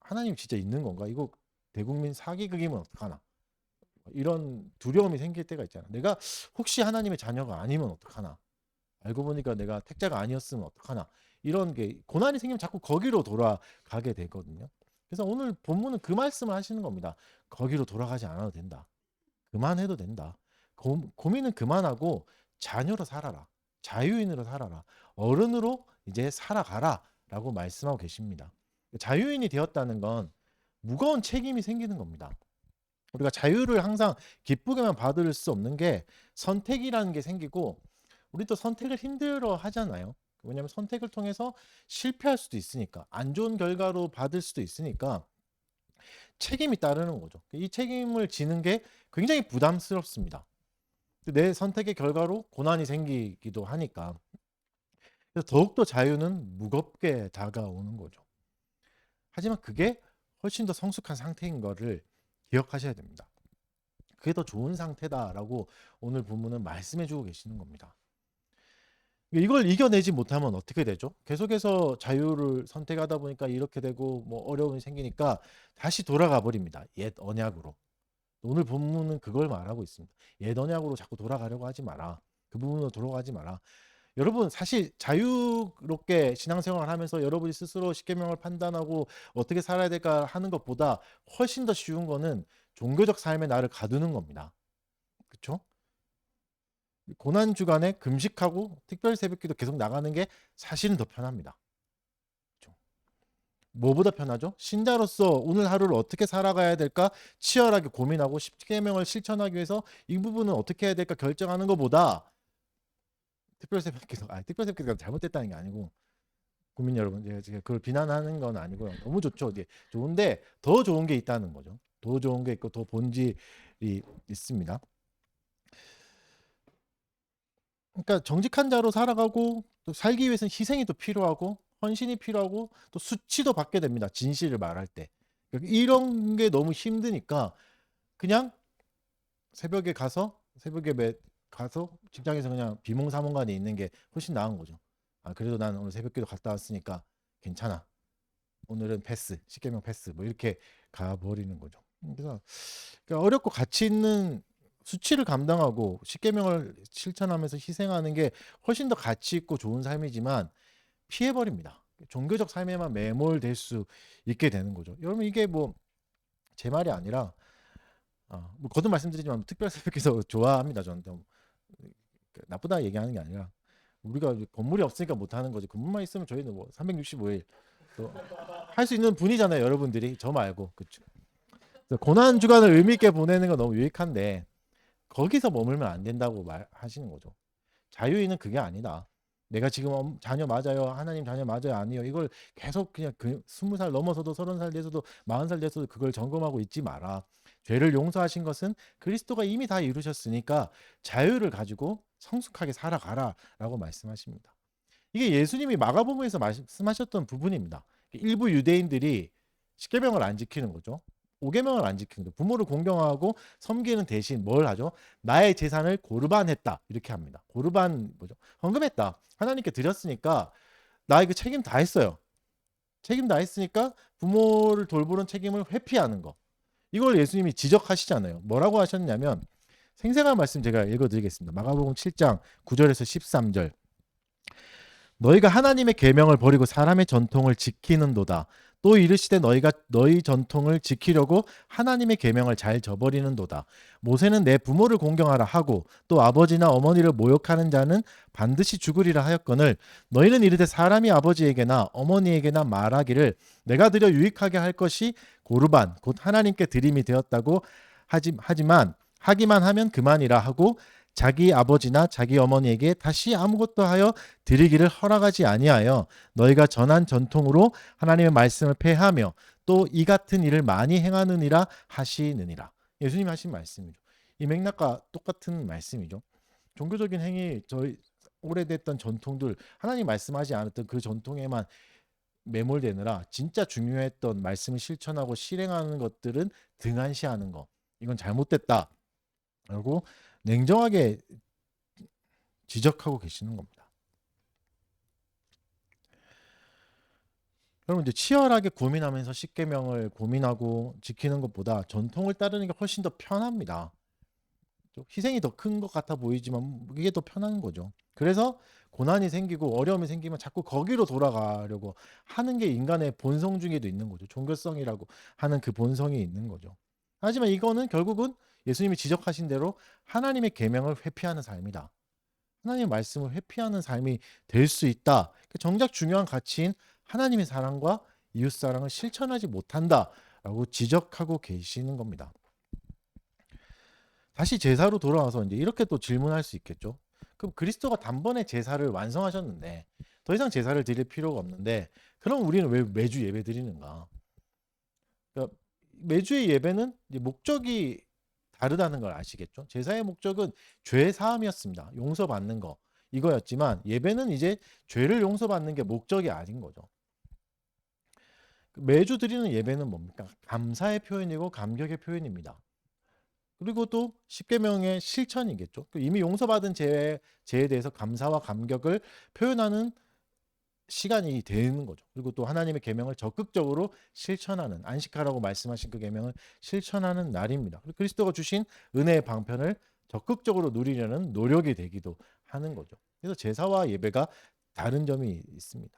하나님 진짜 있는 건가? 이거 대국민 사기극이면 어떡하나? 이런 두려움이 생길 때가 있잖아. 내가 혹시 하나님의 자녀가 아니면 어떡하나? 알고 보니까 내가 택자가 아니었으면 어떡하나? 이런 게 고난이 생기면 자꾸 거기로 돌아가게 되거든요. 그래서 오늘 본문은 그 말씀을 하시는 겁니다. 거기로 돌아가지 않아도 된다. 그만해도 된다. 고민은 그만하고 자녀로 살아라. 자유인으로 살아라. 어른으로 이제 살아가라. 라고 말씀하고 계십니다. 자유인이 되었다는 건 무거운 책임이 생기는 겁니다. 우리가 자유를 항상 기쁘게만 받을 수 없는 게 선택이라는 게 생기고, 우리도 선택을 힘들어 하잖아요. 왜냐하면 선택을 통해서 실패할 수도 있으니까, 안 좋은 결과로 받을 수도 있으니까 책임이 따르는 거죠. 이 책임을 지는 게 굉장히 부담스럽습니다. 내 선택의 결과로 고난이 생기기도 하니까. 그래서 더욱더 자유는 무겁게 다가오는 거죠. 하지만 그게 훨씬 더 성숙한 상태인 거를 기억하셔야 됩니다. 그게 더 좋은 상태다라고 오늘 본문은 말씀해 주고 계시는 겁니다. 이걸 이겨내지 못하면 어떻게 되죠? 계속해서 자유를 선택하다 보니까 이렇게 되고 뭐 어려움이 생기니까 다시 돌아가 버립니다. 옛 언약으로. 오늘 본문은 그걸 말하고 있습니다. 옛 언약으로 자꾸 돌아가려고 하지 마라. 그 부분으로 돌아가지 마라. 여러분, 사실 자유롭게 신앙생활을 하면서 여러분이 스스로 십계명을 판단하고 어떻게 살아야 될까 하는 것보다 훨씬 더 쉬운 거는 종교적 삶에 나를 가두는 겁니다. 그렇죠? 고난 주간에 금식하고 특별 새벽기도 계속 나가는 게 사실은 더 편합니다. 그렇죠? 뭐보다 편하죠? 신자로서 오늘 하루를 어떻게 살아가야 될까 치열하게 고민하고 십계명을 실천하기 위해서 이 부분은 어떻게 해야 될까 결정하는 것보다, 특별 새벽기도 특별 새벽기도가 잘못됐다는 게 아니고, 국민 여러분, 제가 그걸 비난하는 건 아니고요. 너무 좋죠. 이게 좋은데 더 좋은 게 있다는 거죠. 더 좋은 게 있고 더 본질이 있습니다. 그러니까 정직한 자로 살아가고 또 살기 위해서는 희생이 또 필요하고 헌신이 필요하고 또 수치도 받게 됩니다. 진실을 말할 때. 그러니까 이런 게 너무 힘드니까 그냥 새벽에 가서 직장에서 그냥 비몽사몽간에 있는 게 훨씬 나은 거죠. 그래도 난 오늘 새벽기도 갔다 왔으니까 괜찮아. 오늘은 패스, 십계명 패스, 뭐 이렇게 가버리는 거죠. 그래서 그러니까 어렵고 가치 있는 수치를 감당하고 십계명을 실천하면서 희생하는 게 훨씬 더 가치 있고 좋은 삶이지만 피해버립니다. 종교적 삶에만 매몰될 수 있게 되는 거죠. 여러분, 이게 뭐 제 말이 아니라 뭐 거듭 말씀드리지만 특별새벽기도 좋아합니다. 저는 나쁘다 얘기하는 게 아니라 우리가 건물이 없으니까 못하는 거지. 건물만 있으면 저희는 뭐 365일 할 수 있는 분이잖아요. 여러분들이 저 말고. 그렇죠. 고난 주간을 의미 있게 보내는 건 너무 유익한데 거기서 머물면 안 된다고 말하시는 거죠. 자유인은 그게 아니다. 내가 지금 자녀 맞아요, 하나님 자녀 맞아요, 아니요, 이걸 계속 그냥 20살 넘어서도 30살 돼서도 40살 돼서도 그걸 점검하고 있지 마라. 죄를 용서하신 것은 그리스도가 이미 다 이루셨으니까 자유를 가지고 성숙하게 살아가라 라고 말씀하십니다. 이게 예수님이 마가복음에서 말씀하셨던 부분입니다. 일부 유대인들이 십계명을 안 지키는 거죠. 오계명을 안 지키는 거죠. 부모를 공경하고 섬기는 대신 뭘 하죠? 나의 재산을 고르반했다 이렇게 합니다. 고르반 뭐죠? 헌금했다. 하나님께 드렸으니까 나 이거 책임 다 했어요. 책임 다 했으니까 부모를 돌보는 책임을 회피하는 거. 이걸 예수님이 지적하시잖아요. 뭐라고 하셨냐면, 생생한 말씀 제가 읽어드리겠습니다. 마가복음 7장 9절에서 13절. 너희가 하나님의 계명을 버리고 사람의 전통을 지키는도다. 또 이르시되 너희가 너희 전통을 지키려고 하나님의 계명을 잘 저버리는도다. 모세는 내 부모를 공경하라 하고 또 아버지나 어머니를 모욕하는 자는 반드시 죽으리라 하였거늘 너희는 이르되 사람이 아버지에게나 어머니에게나 말하기를 내가 드려 유익하게 할 것이 고르반 곧 하나님께 드림이 되었다고 하지만 하기만 하면 그만이라 하고 자기 아버지나 자기 어머니에게 다시 아무것도 하여 드리기를 허락하지 아니하여 너희가 전한 전통으로 하나님의 말씀을 폐하며 또 이 같은 일을 많이 행하느니라 하시느니라. 예수님이 하신 말씀이죠. 이 맥락과 똑같은 말씀이죠. 종교적인 행위, 저희 오래됐던 전통들, 하나님 말씀하지 않았던 그 전통에만 매몰되느라 진짜 중요했던 말씀을 실천하고 실행하는 것들은 등한시하는 거. 이건 잘못됐다. 라고 냉정하게 지적하고 계시는 겁니다. 여러분, 이제 치열하게 고민하면서 십계명을 고민하고 지키는 것보다 전통을 따르는 게 훨씬 더 편합니다. 희생이 더 큰 것 같아 보이지만 이게 더 편한 거죠. 그래서 고난이 생기고 어려움이 생기면 자꾸 거기로 돌아가려고 하는 게 인간의 본성 중에도 있는 거죠. 종교성이라고 하는 그 본성이 있는 거죠. 하지만 이거는 결국은 예수님이 지적하신 대로 하나님의 계명을 회피하는 삶이다. 하나님의 말씀을 회피하는 삶이 될 수 있다. 정작 중요한 가치인 하나님의 사랑과 이웃 사랑을 실천하지 못한다라고 지적하고 계시는 겁니다. 다시 제사로 돌아와서 이제 이렇게 또 질문할 수 있겠죠. 그럼 그리스도가 단번에 제사를 완성하셨는데 더 이상 제사를 드릴 필요가 없는데 그럼 우리는 왜 매주 예배 드리는가? 그러니까 매주의 예배는 이제 목적이 다르다는 걸 아시겠죠? 제사의 목적은 죄 사함이었습니다. 용서받는 거 이거였지만 예배는 이제 죄를 용서받는 게 목적이 아닌 거죠. 매주 드리는 예배는 뭡니까? 감사의 표현이고 감격의 표현입니다. 그리고 또 십계명의 실천이겠죠. 이미 용서받은 죄에 대해서 감사와 감격을 표현하는 시간이 되는 거죠. 그리고 또 하나님의 계명을 적극적으로 실천하는, 안식하라고 말씀하신 그 계명을 실천하는 날입니다. 그리스도가 주신 은혜의 방편을 적극적으로 누리려는 노력이 되기도 하는 거죠. 그래서 제사와 예배가 다른 점이 있습니다.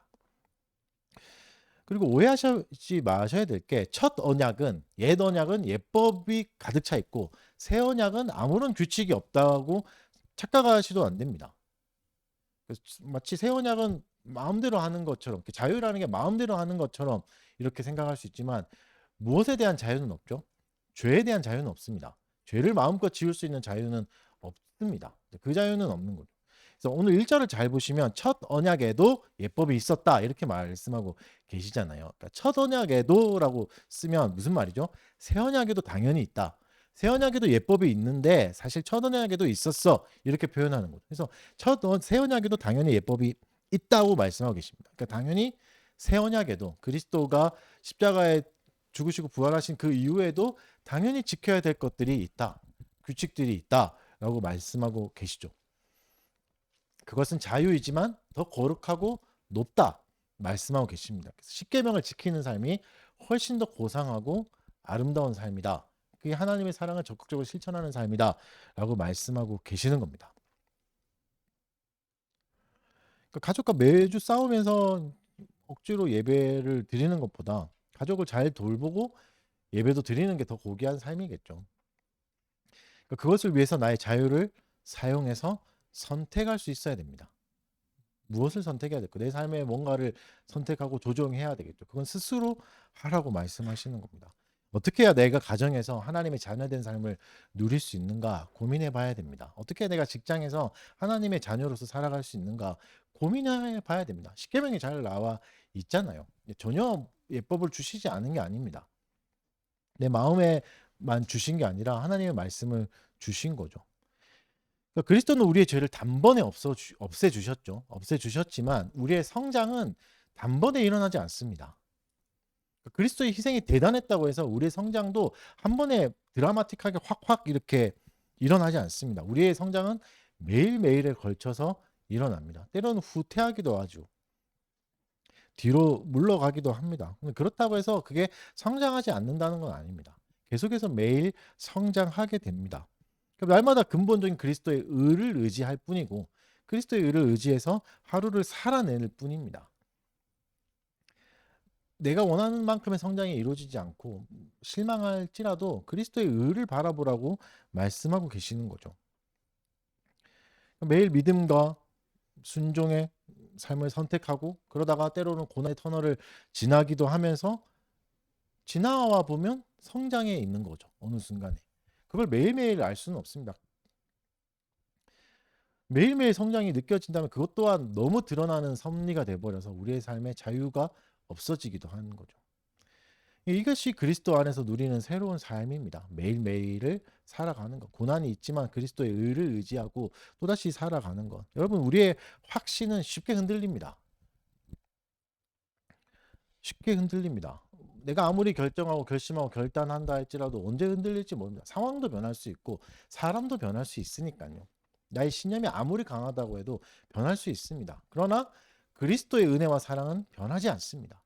그리고 오해하지 마셔야 될 게 첫 언약은 옛 언약은 예법이 가득 차 있고 새 언약은 아무런 규칙이 없다고 착각하시도 안 됩니다. 마치 새 언약은 마음대로 하는 것처럼 자유라는 게 마음대로 하는 것처럼 이렇게 생각할 수 있지만 무엇에 대한 자유는 없죠? 죄에 대한 자유는 없습니다. 죄를 마음껏 지을 수 있는 자유는 없습니다. 그 자유는 없는 거죠. 그래서 오늘 1절을 잘 보시면 첫 언약에도 예법이 있었다 이렇게 말씀하고 계시잖아요. 그러니까 첫 언약에도라고 쓰면 무슨 말이죠? 새 언약에도 당연히 있다. 새 언약에도 예법이 있는데 사실 첫 언약에도 있었어 이렇게 표현하는 거죠. 그래서 새 언약에도 당연히 예법이 있다고 말씀하고 계십니다. 그러니까 당연히 새 언약에도 그리스도가 십자가에 죽으시고 부활하신 그 이후에도 당연히 지켜야 될 것들이 있다. 규칙들이 있다라고 말씀하고 계시죠. 그것은 자유이지만 더 거룩하고 높다 말씀하고 계십니다. 십계명을 지키는 삶이 훨씬 더 고상하고 아름다운 삶이다. 그게 하나님의 사랑을 적극적으로 실천하는 삶이다라고 말씀하고 계시는 겁니다. 가족과 매주 싸우면서 억지로 예배를 드리는 것보다 가족을 잘 돌보고 예배도 드리는 게 더 고귀한 삶이겠죠. 그것을 위해서 나의 자유를 사용해서 선택할 수 있어야 됩니다. 무엇을 선택해야 될까? 내 삶에 뭔가를 선택하고 조정해야 되겠죠. 그건 스스로 하라고 말씀하시는 겁니다. 어떻게 해야 내가 가정에서 하나님의 자녀된 삶을 누릴 수 있는가 고민해 봐야 됩니다. 어떻게 내가 직장에서 하나님의 자녀로서 살아갈 수 있는가 고민해 봐야 됩니다. 십계명이 잘 나와 있잖아요. 전혀 예법을 주시지 않은 게 아닙니다. 내 마음에만 주신 게 아니라 하나님의 말씀을 주신 거죠. 그리스도는 우리의 죄를 단번에 없애주셨죠. 없애주셨지만 우리의 성장은 단번에 일어나지 않습니다. 그리스도의 희생이 대단했다고 해서 우리의 성장도 한 번에 드라마틱하게 확확 이렇게 일어나지 않습니다. 우리의 성장은 매일매일에 걸쳐서 일어납니다. 때로는 후퇴하기도 하죠. 뒤로 물러가기도 합니다. 그렇다고 해서 그게 성장하지 않는다는 건 아닙니다. 계속해서 매일 성장하게 됩니다. 날마다 근본적인 그리스도의 의를 의지할 뿐이고 그리스도의 의를 의지해서 하루를 살아낼 뿐입니다. 내가 원하는 만큼의 성장이 이루어지지 않고 실망할지라도 그리스도의 의를 바라보라고 말씀하고 계시는 거죠. 매일 믿음과 순종의 삶을 선택하고 그러다가 때로는 고난의 터널을 지나기도 하면서 지나와 보면 성장해 있는 거죠. 어느 순간에. 그걸 매일매일 알 수는 없습니다. 매일매일 성장이 느껴진다면 그것 또한 너무 드러나는 섭리가 돼버려서 우리의 삶에 자유가 없어지기도 하는 거죠. 이것이 그리스도 안에서 누리는 새로운 삶입니다. 매일매일을 살아가는 것. 고난이 있지만 그리스도의 의를 의지하고 또다시 살아가는 것. 여러분 우리의 확신은 쉽게 흔들립니다. 쉽게 흔들립니다. 내가 아무리 결정하고 결심하고 결단한다 할지라도 언제 흔들릴지 모릅니다. 상황도 변할 수 있고 사람도 변할 수 있으니까요. 나의 신념이 아무리 강하다고 해도 변할 수 있습니다. 그러나 그리스도의 은혜와 사랑은 변하지 않습니다.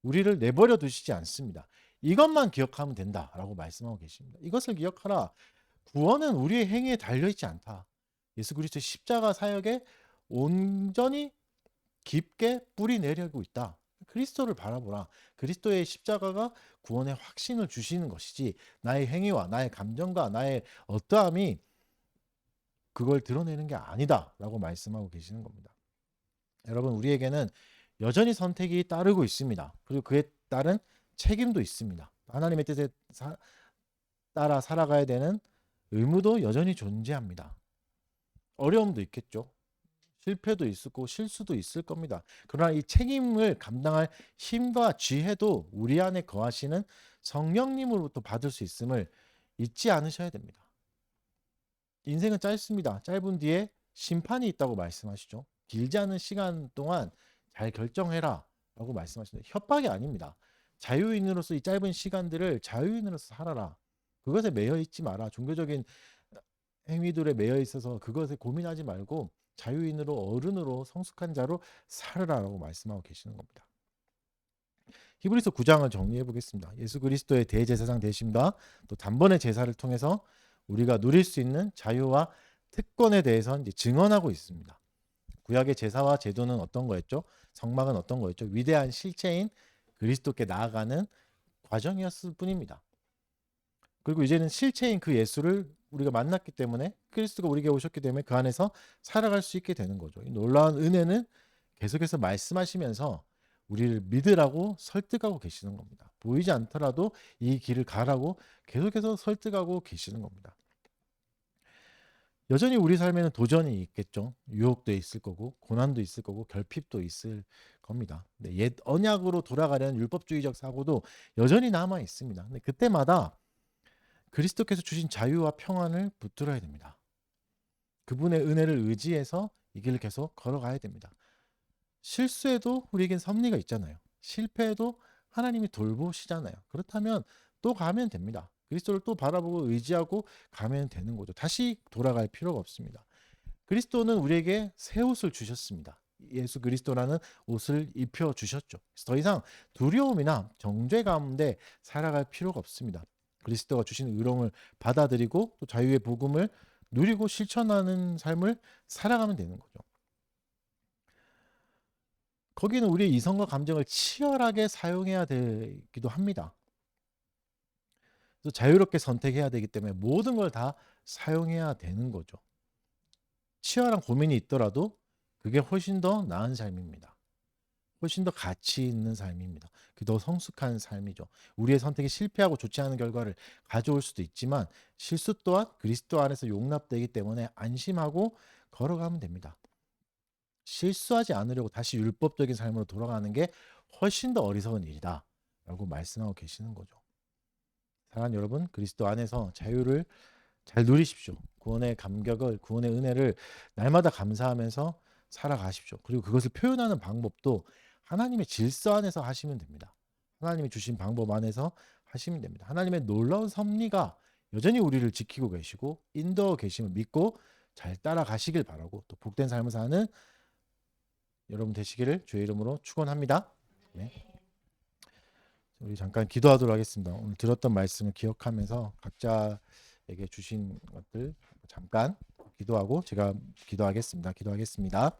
우리를 내버려 두시지 않습니다. 이것만 기억하면 된다라고 말씀하고 계십니다. 이것을 기억하라. 구원은 우리의 행위에 달려있지 않다. 예수 그리스도의 십자가 사역에 온전히 깊게 뿌리 내리고 있다. 그리스도를 바라보라. 그리스도의 십자가가 구원의 확신을 주시는 것이지 나의 행위와 나의 감정과 나의 어떠함이 그걸 드러내는 게 아니다라고 말씀하고 계시는 겁니다. 여러분 우리에게는 여전히 선택이 따르고 있습니다. 그리고 그에 따른 책임도 있습니다. 하나님의 뜻에 따라 살아가야 되는 의무도 여전히 존재합니다. 어려움도 있겠죠. 실패도 있고 실수도 있을 겁니다. 그러나 이 책임을 감당할 힘과 지혜도 우리 안에 거하시는 성령님으로부터 받을 수 있음을 잊지 않으셔야 됩니다. 인생은 짧습니다. 짧은 뒤에 심판이 있다고 말씀하시죠. 길지 않은 시간 동안 잘 결정해라 라고 말씀하시는데 협박이 아닙니다. 자유인으로서 이 짧은 시간들을 자유인으로서 살아라. 그것에 매여 있지 마라. 종교적인 행위들에 매여 있어서 그것에 고민하지 말고 자유인으로 어른으로 성숙한 자로 살으라라고 말씀하고 계시는 겁니다. 히브리서 9장을 정리해 보겠습니다. 예수 그리스도의 대제사장 되심과 또 단번의 제사를 통해서 우리가 누릴 수 있는 자유와 특권에 대해서 이제 증언하고 있습니다. 구약의 제사와 제도는 어떤 거였죠? 성막은 어떤 거였죠? 위대한 실체인 그리스도께 나아가는 과정이었을 뿐입니다. 그리고 이제는 실체인 그 예수를 우리가 만났기 때문에 그리스도가 우리에게 오셨기 때문에 그 안에서 살아갈 수 있게 되는 거죠. 이 놀라운 은혜는 계속해서 말씀하시면서 우리를 믿으라고 설득하고 계시는 겁니다. 보이지 않더라도 이 길을 가라고 계속해서 설득하고 계시는 겁니다. 여전히 우리 삶에는 도전이 있겠죠. 유혹도 있을 거고 고난도 있을 거고 결핍도 있을 겁니다. 옛 언약으로 돌아가려는 율법주의적 사고도 여전히 남아 있습니다. 근데 그때마다 그리스도께서 주신 자유와 평안을 붙들어야 됩니다. 그분의 은혜를 의지해서 이 길을 계속 걸어가야 됩니다. 실수해도 우리에겐 섭리가 있잖아요. 실패해도 하나님이 돌보시잖아요. 그렇다면 또 가면 됩니다. 그리스도를 또 바라보고 의지하고 가면 되는 거죠. 다시 돌아갈 필요가 없습니다. 그리스도는 우리에게 새 옷을 주셨습니다. 예수 그리스도라는 옷을 입혀 주셨죠. 더 이상 두려움이나 정죄 가운데 살아갈 필요가 없습니다. 그리스도가 주신 의로움을 받아들이고 또 자유의 복음을 누리고 실천하는 삶을 살아가면 되는 거죠. 거기는 우리의 이성과 감정을 치열하게 사용해야 되기도 합니다. 그래서 자유롭게 선택해야 되기 때문에 모든 걸 다 사용해야 되는 거죠. 치열한 고민이 있더라도 그게 훨씬 더 나은 삶입니다. 훨씬 더 가치 있는 삶입니다. 더 성숙한 삶이죠. 우리의 선택이 실패하고 좋지 않은 결과를 가져올 수도 있지만 실수 또한 그리스도 안에서 용납되기 때문에 안심하고 걸어가면 됩니다. 실수하지 않으려고 다시 율법적인 삶으로 돌아가는 게 훨씬 더 어리석은 일이다 라고 말씀하고 계시는 거죠. 사랑하는 여러분, 그리스도 안에서 자유를 잘 누리십시오. 구원의 감격을, 구원의 은혜를 날마다 감사하면서 살아가십시오. 그리고 그것을 표현하는 방법도 하나님의 질서 안에서 하시면 됩니다. 하나님이 주신 방법 안에서 하시면 됩니다. 하나님의 놀라운 섭리가 여전히 우리를 지키고 계시고 인도하고 계심을 믿고 잘 따라가시길 바라고 또 복된 삶을 사는 여러분 되시기를 주의 이름으로 축원합니다. 네. 우리 잠깐 기도하도록 하겠습니다. 오늘 들었던 말씀을 기억하면서 각자에게 주신 것들 잠깐 기도하고 제가 기도하겠습니다. 기도하겠습니다.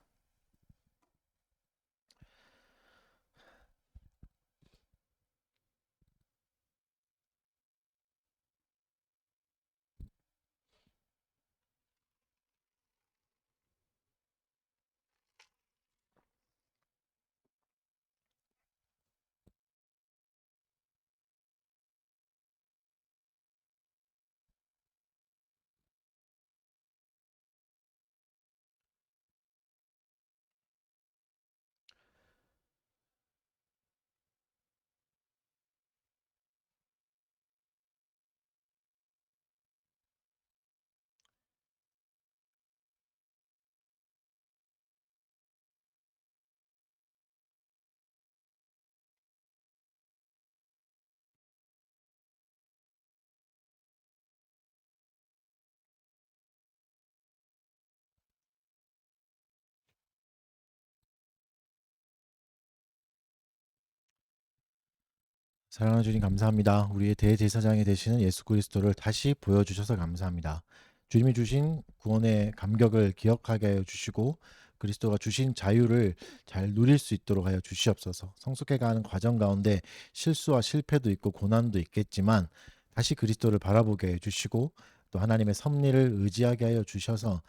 사랑하는 주님 감사합니다. 우리의 대제사장이 되시는 예수 그리스도를 다시 보여주셔서 감사합니다. 주님이 주신 구원의 감격을 기억하게 하여 주시고 그리스도가 주신 자유를 잘 누릴 수 있도록 하여 주시옵소서. 성숙해가는 과정 가운데 실수와 실패도 있고 고난도 있겠지만 다시 그리스도를 바라보게 해 주시고 또 하나님의 섭리를 의지하게 하여 주셔서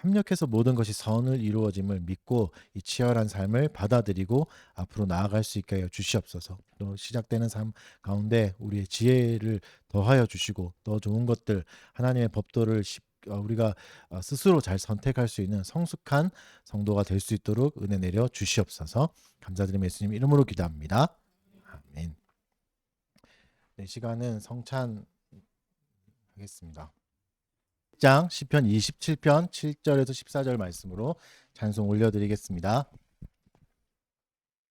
협력해서 모든 것이 선을 이루어짐을 믿고 이 치열한 삶을 받아들이고 앞으로 나아갈 수 있게 하여 주시옵소서. 또 시작되는 삶 가운데 우리의 지혜를 더하여 주시고 더 좋은 것들 하나님의 법도를 우리가 스스로 잘 선택할 수 있는 성숙한 성도가 될 수 있도록 은혜 내려 주시옵소서. 감사드리며 예수님 이름으로 기도합니다. 아멘. 네, 시간은 성찬 하겠습니다. 장 시편 27편 7절에서 14절 말씀으로 찬송 올려드리겠습니다.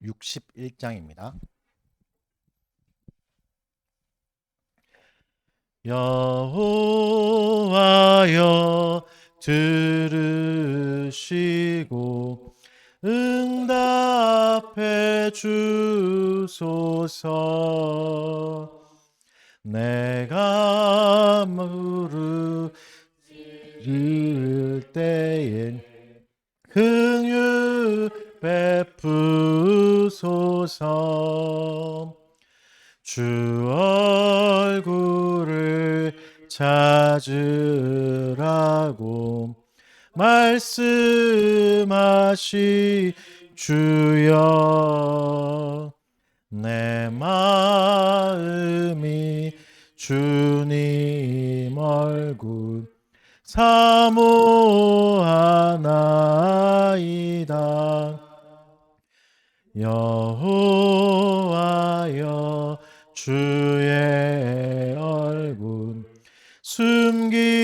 61장입니다. 여호와여 들으시고 응답해 주소서. 내가 무릎 꿇을 때엔 긍휼 베푸소서. 주 얼굴을 찾으라고 말씀하시 주여. 내 마음이 주님 얼굴 사모하나이다. 여호와여 주의 얼굴 숨기지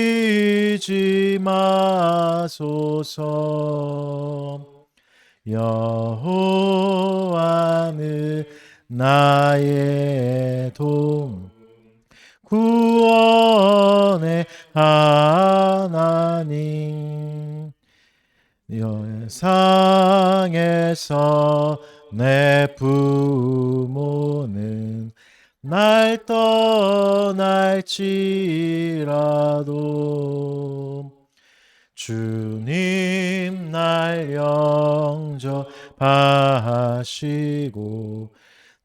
마소서. 여호와는 나의 도움 구원의 하나님. 세상에서 내 부모는 날 떠날지라도 주님 날 영접하시고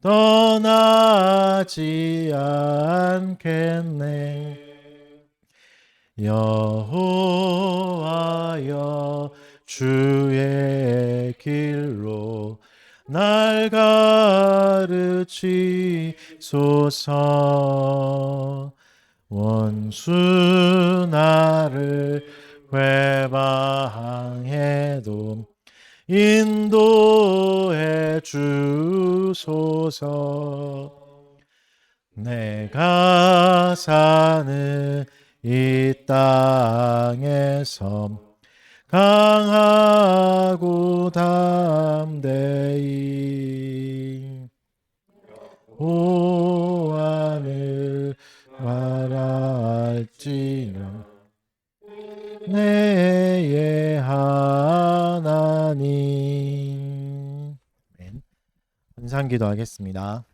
떠나지 않겠네. 여호와여 주의 길로 날 가르치소서. 원수 나를 회방해도 인도해 주소서. 내가 사는 이 땅에서 강하고 담대히 보안을 바랄지는 내의 하나님. 헌상 기도하겠습니다.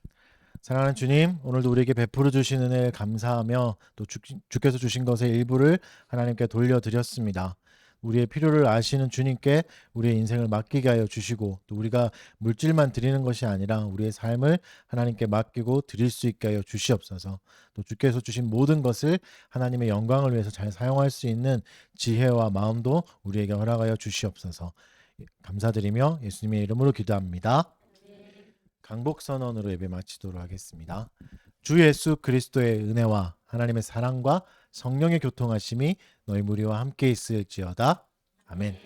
사랑하는 주님, 오늘도 우리에게 베풀어 주신 은혜를 감사하며 또 주께서 주신 것의 일부를 하나님께 돌려드렸습니다. 우리의 필요를 아시는 주님께 우리의 인생을 맡기게 하여 주시고 또 우리가 물질만 드리는 것이 아니라 우리의 삶을 하나님께 맡기고 드릴 수 있게 하여 주시옵소서. 또 주께서 주신 모든 것을 하나님의 영광을 위해서 잘 사용할 수 있는 지혜와 마음도 우리에게 허락하여 주시옵소서. 감사드리며 예수님의 이름으로 기도합니다. 강복 선언으로 예배 마치도록 하겠습니다. 주 예수 그리스도의 은혜와 하나님의 사랑과 성령의 교통하심이 너희 무리와 함께 있을지어다. 아멘.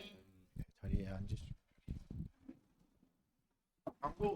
자리에 앉으시죠.